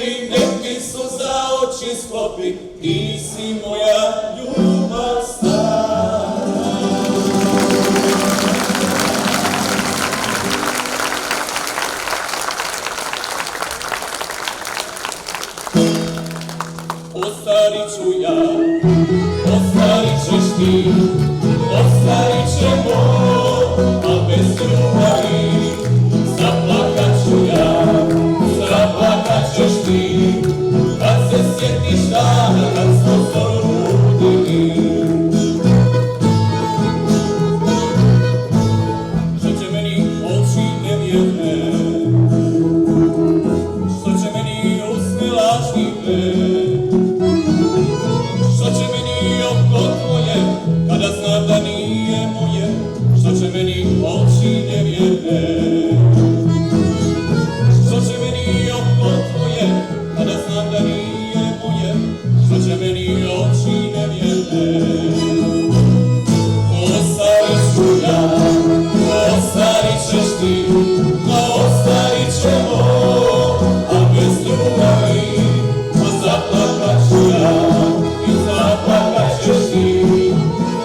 volim, nek mi suza oči sklopi, ti si moja ljubav stara. Ostarit ću ja, ostarit ćeš ti, ostarit ćemo, a bez ljubavi zaplakat ću ja, zaplakat ćeš ti, kad se sjetiš dana, kad smo zorudili. Što će meni oči nevjerne, što će meni usne lažnive, što će meni oko tvoje, kada znam da nije moje, što će meni oči nevjerne, što će meni oko tvoje, kada znam da nije moje, što će meni oči nevjerne. Ostarit ću ja, ostarit ćeš ti, ostarit ćemo, a bez ljubavi, zaplakat ću ja. Zaplakat ćeš ti,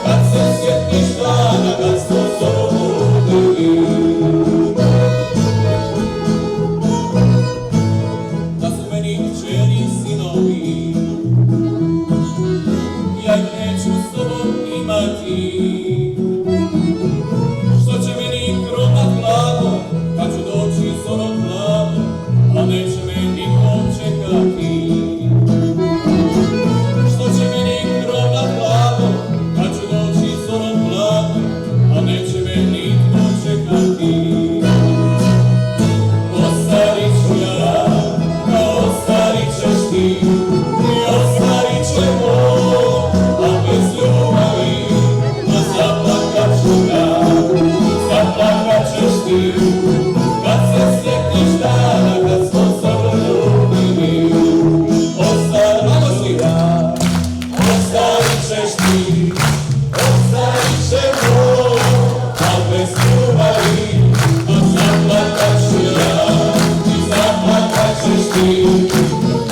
kad se sjetiš dana, kad smo zorudili. Da su meni kćeri sinovi, ja ih neću s tobom imati. Što će meni krov nad glavom, kad ću doći zorom glavom, a neće me niko čekati. Kad se sjetiš dana, kad smo zaljubili, ostarit ću ja, ostarit ćeš ti, ostarit ćemo, a bez ljubavi, a zaplakat ću ja, i zaplakat ćeš ti,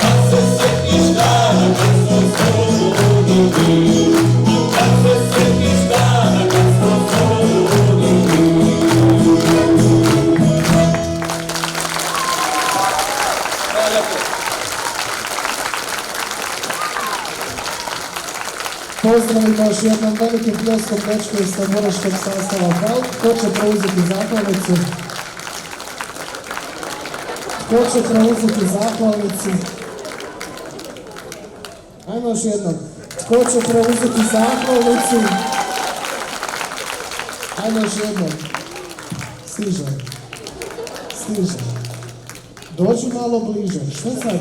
kad se sjetiš dana, kad smo zaljubili, kad se sjetiš dana, kad smo zaljubili. Pozdravimo još jednom velikim pljeskom dečku iz tamburaškog sastava Halk. Ko će preuzeti zahvalnicu? Ko će preuzeti zahvalnicu? Ajmo još jednom. Ko će preuzeti zahvalnicu? Ajmo još jednom. Stiže. Stiže. Dođi malo bliže. Što sad?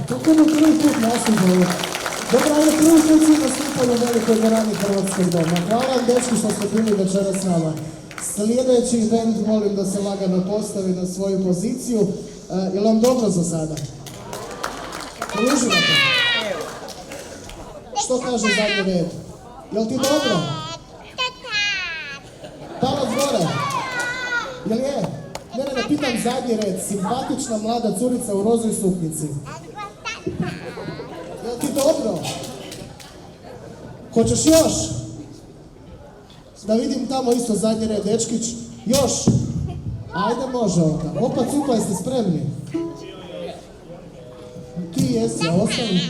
Kako je prvi put nastupali? Dobro, ali prvi put si nastupali u velikoj dvorani Hrvatskog doma. Hvala vam, dečki, što ste bili večeras s nama. Sljedeći event molim da se lagano postavi na svoju poziciju. Je li vam dobro za sada? Uživate? Što kaže zadnji red? Je li ti dobro? Palac gore? Jel je? Ne, pitam zadnji red. Simpatična mlada curica u rozoj suknjici. Jel ti dobro? Hoćeš još? Da vidim tamo isto zadnji red, dečkić. Još? Ajde, može onda. Opa, cupa, jeste spremni? Ti jesi, a ostali?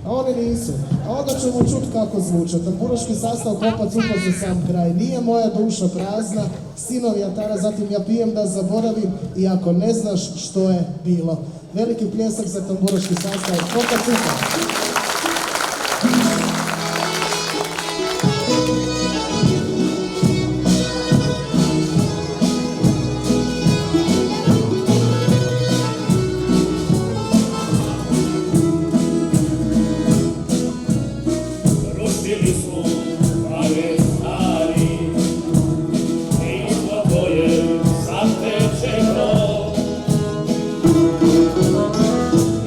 A oni nisu. A onda ćemo čuti kako zvuče. Tamburaški sastav Kopa Cupa za sam kraj. Nije moja duša prazna, sinovi Atara, zatim ja pijem da zaboravim i ako ne znaš što je bilo. Veliki pljesak za tamburaški sastav Kopa Cupa.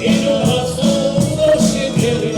I do nas su došli bjeli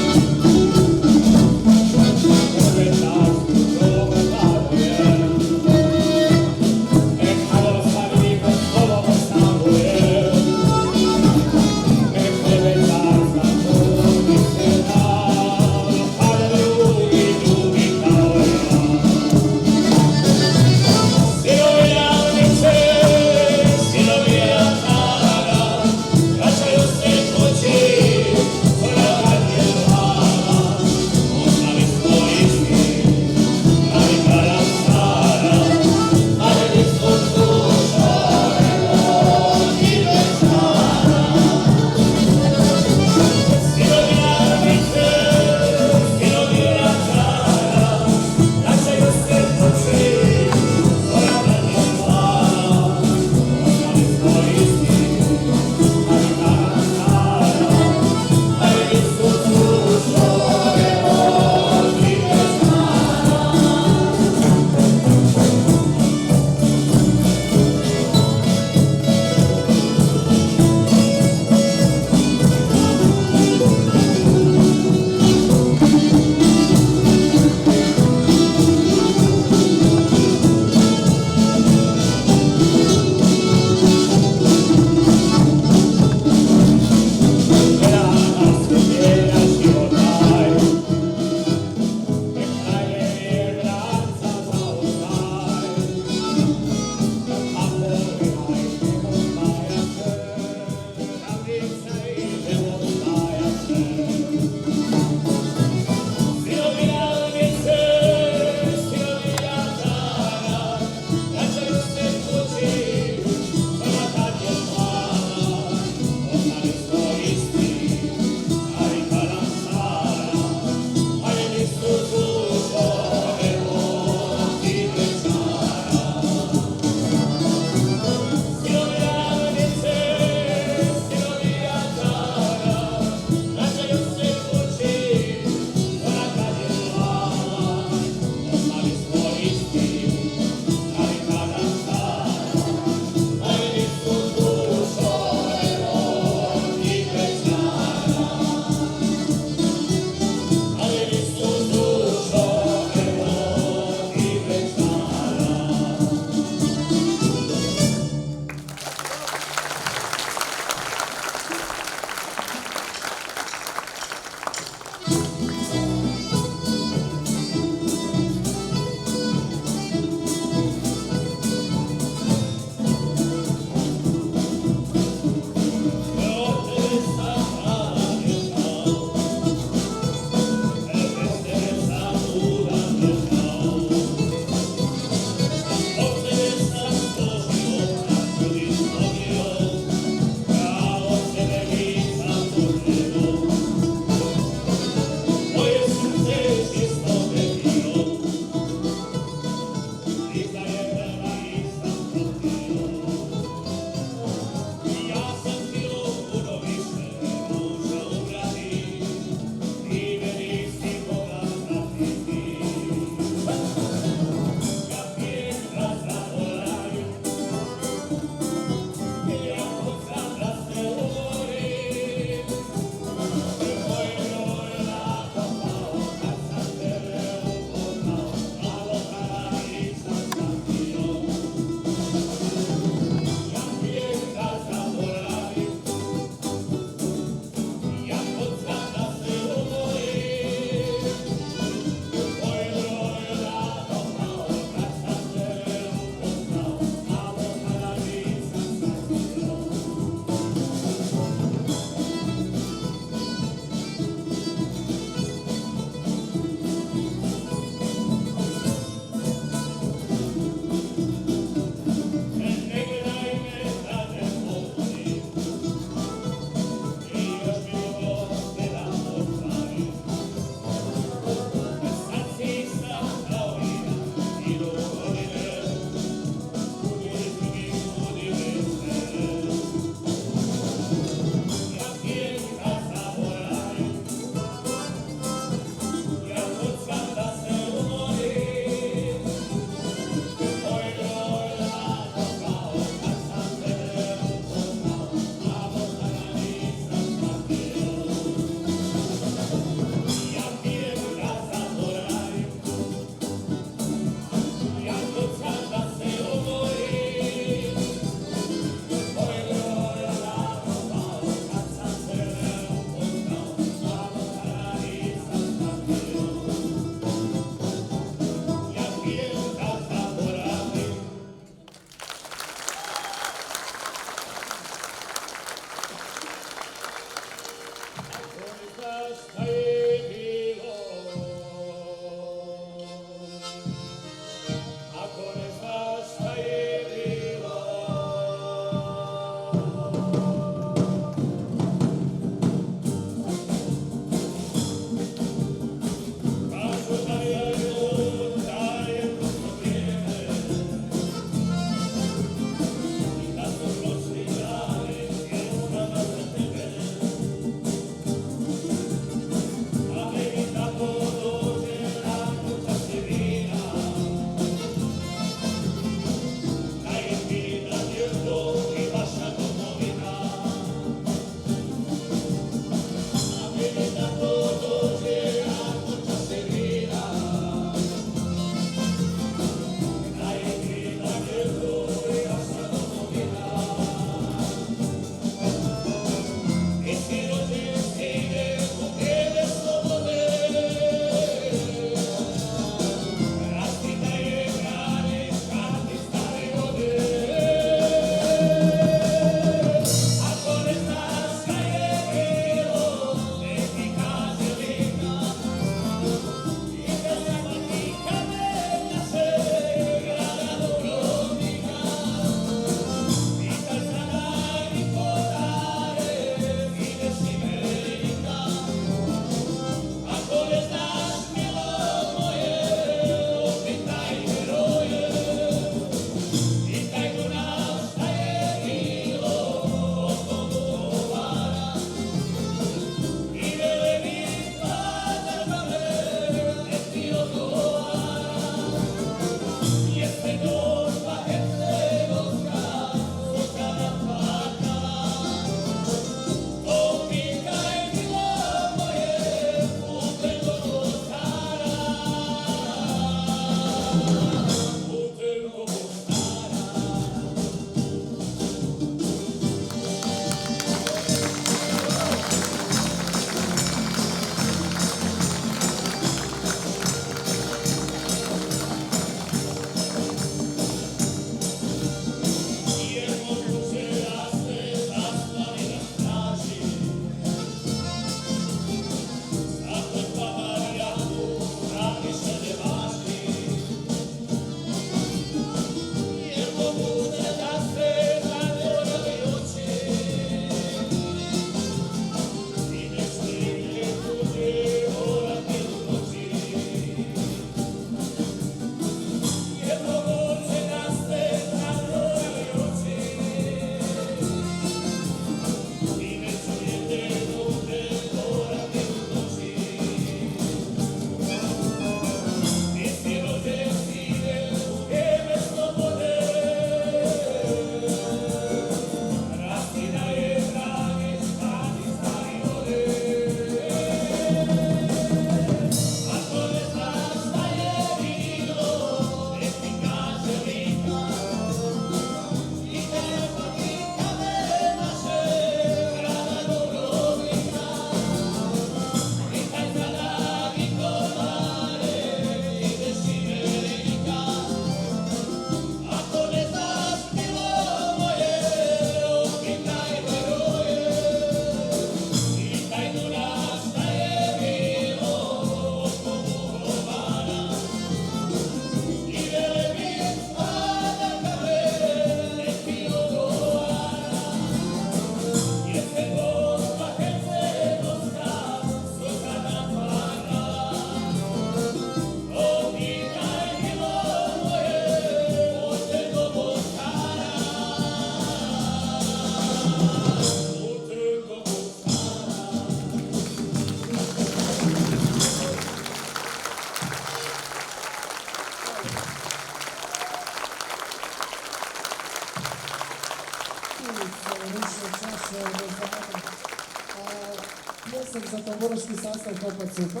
pljesak za tamburaški sastav Hopa Cupa.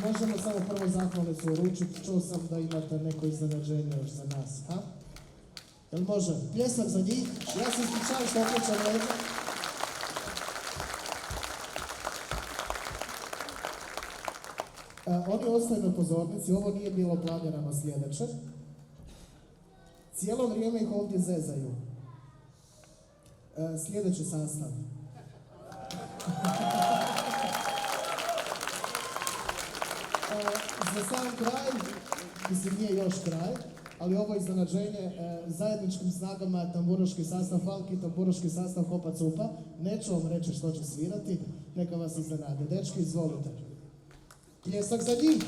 Možemo samo prvo zahvalnicu uručiti. Čuo sam da imate neko iznenađenje još za nas. Ha? Jel može? Pljesak za njih. Ja se ispričavam što okrećam leđa. Oni ostaju na pozornici. Ovo nije bilo planirano sljedeće. Cijelo vrijeme ih ovdje zezaju. Sljedeći sastav. Za sam kraj, mislim nije još kraj, ali ovo iznenađenje zajedničkim snagama tamburaški sastav Funk i tamburaški sastav Hopa Cupa. Neću vam reći što će svirati, neka vas iznenade. Dečki, izvolite. Pljesak za njih!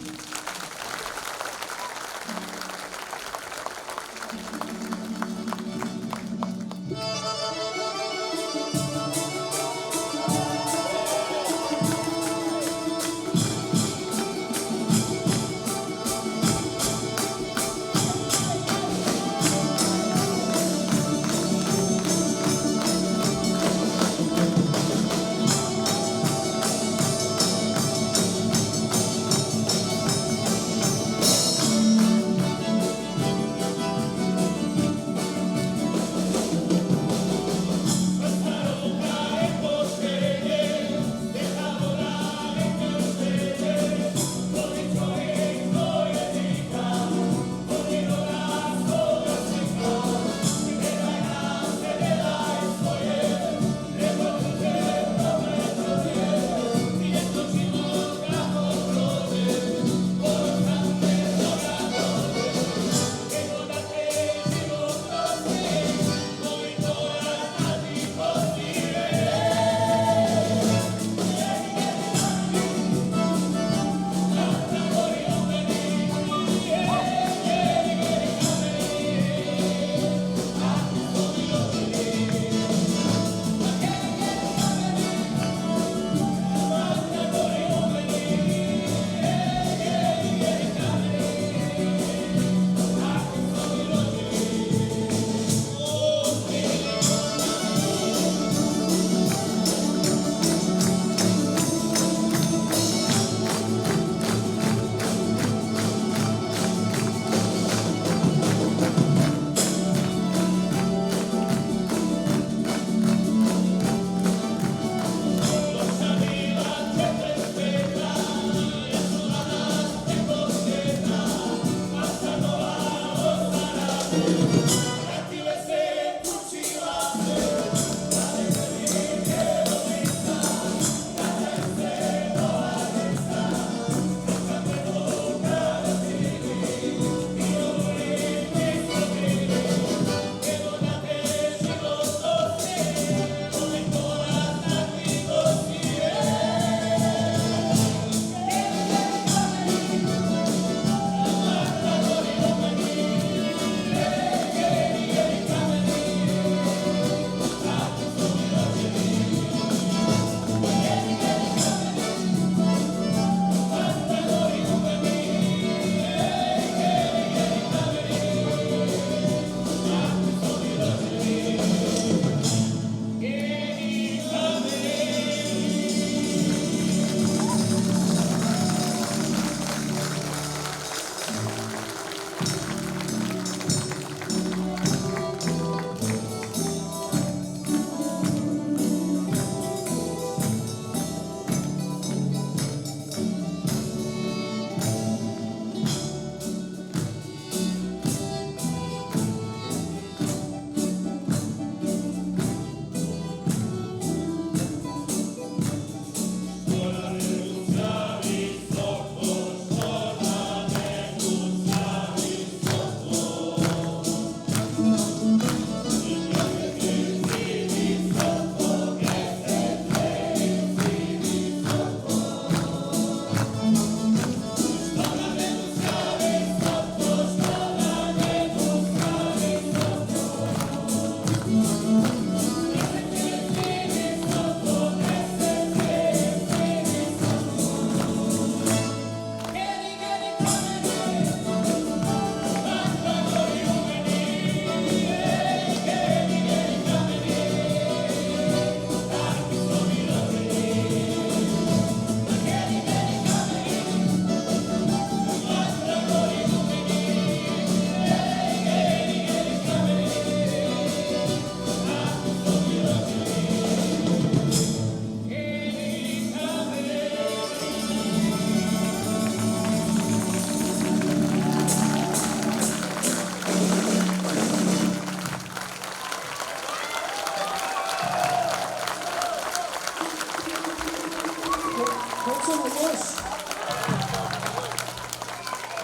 još.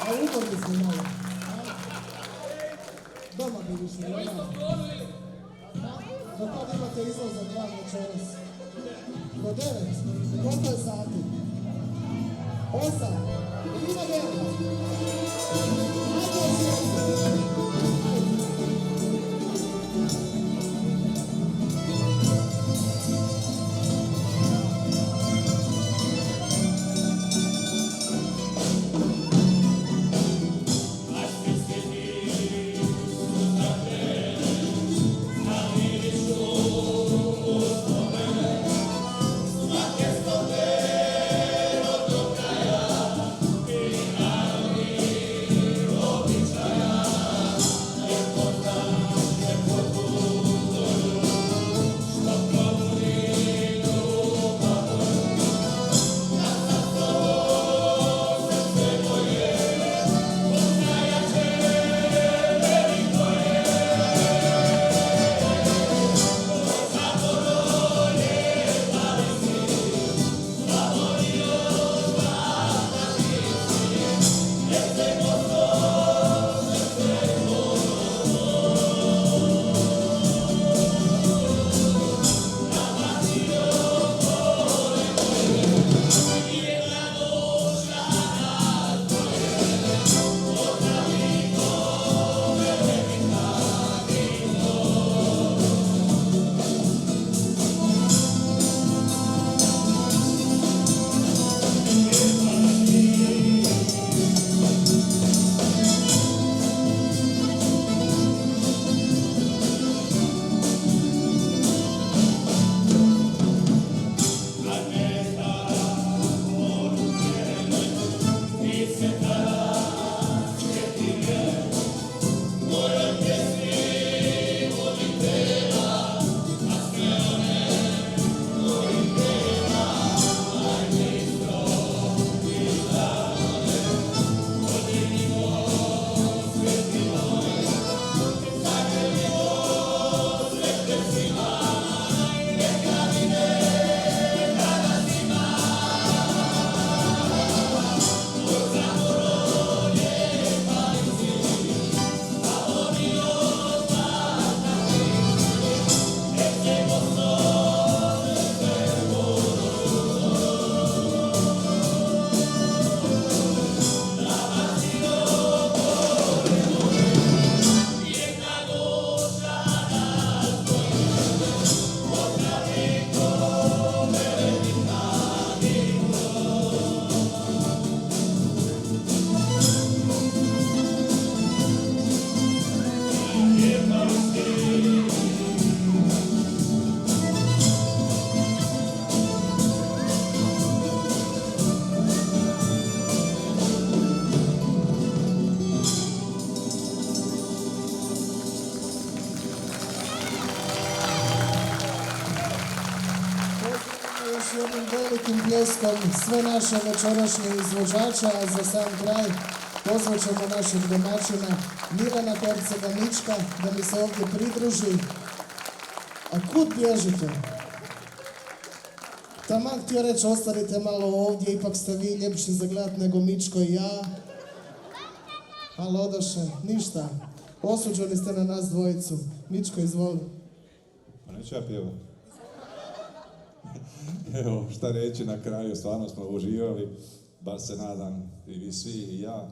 A umorni smo malo. Doma bi išli, do kad imate izlaz za 2 večeras? Do 9? Koliko je sati? 8? Ima 9? Ajde osjeti! jednim velikim pljeskom sve naše večerašnje izvođače, a za sam kraj pozvaćemo našeg domaćina Milana Hercega-Mička da mi se ovdje pridruži. A kud bježite? Taman htio reći, ostanite malo ovdje, ipak ste vi ljepši za gledat nego Mičko i ja. Ali odoše, ništa. Osuđeni ste na nas dvojicu. Mičko, izvoli. Pa neću ja pjevat. Evo, šta reći na kraju, stvarno smo uživali, bar se nadam i vi svi i ja.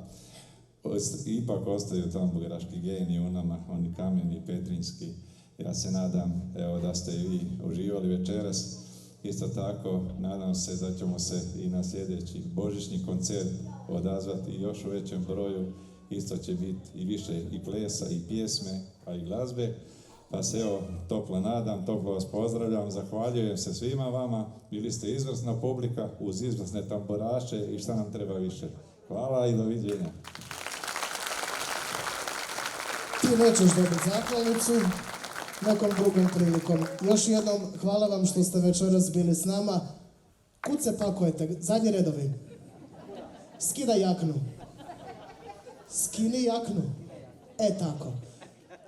Ipak ostaju tamburaški geniji u nama, oni kameni, petrinjski. Ja se nadam, evo, da ste i vi uživali večeras. Isto tako, nadam se da ćemo se i na sljedeći božićni koncert odazvati još u većem broju. Isto će biti i više i plesa, i pjesme, a i glazbe. Pa se evo, toplo nadam, toplo vas pozdravljam, zahvaljujem se svima vama. Bili ste izvrsna publika uz izvrsne tamburaše i šta nam treba više. Hvala i doviđenja. Ti nećeš dobiti zahvalnicu, nekom drugom prilikom. Još jednom, hvala vam što ste večeras bili s nama. Kud se pakujete? Zadnji redovi. Skidaj jaknu. Skini jaknu. E tako.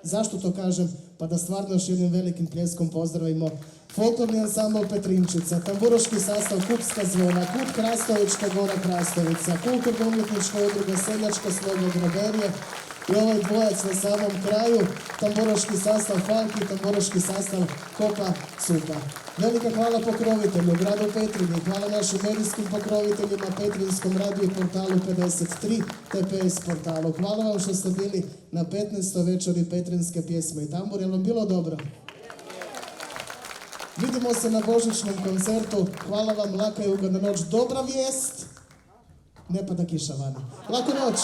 Zašto to kažem? Pa da stvarno još jednim velikim pljeskom pozdravimo Folklorni ansambl Petrinčica, tamburaški sastav Kupska zvona, Kup Krastovička Gora Krastovica, kulturno-umjetnička udruga Seljačka sloga Graberje i ovaj dvojac na samom kraju, tamburaški sastav Falki i tamburaški sastav Kopa Cupa. Velika hvala pokrovitelju, gradu Petrinji, hvala našim medijskim pokroviteljima, Petrinskom radiju i portalu 53, TPS portalu. Hvala vam što ste bili na 15. večeri Petrinske pjesme i tambur. Je li vam bilo dobro? Vidimo se na božićnom koncertu. Hvala vam, laka i ugodna noć. Dobra vijest, ne pada kiša vani. Laku noć!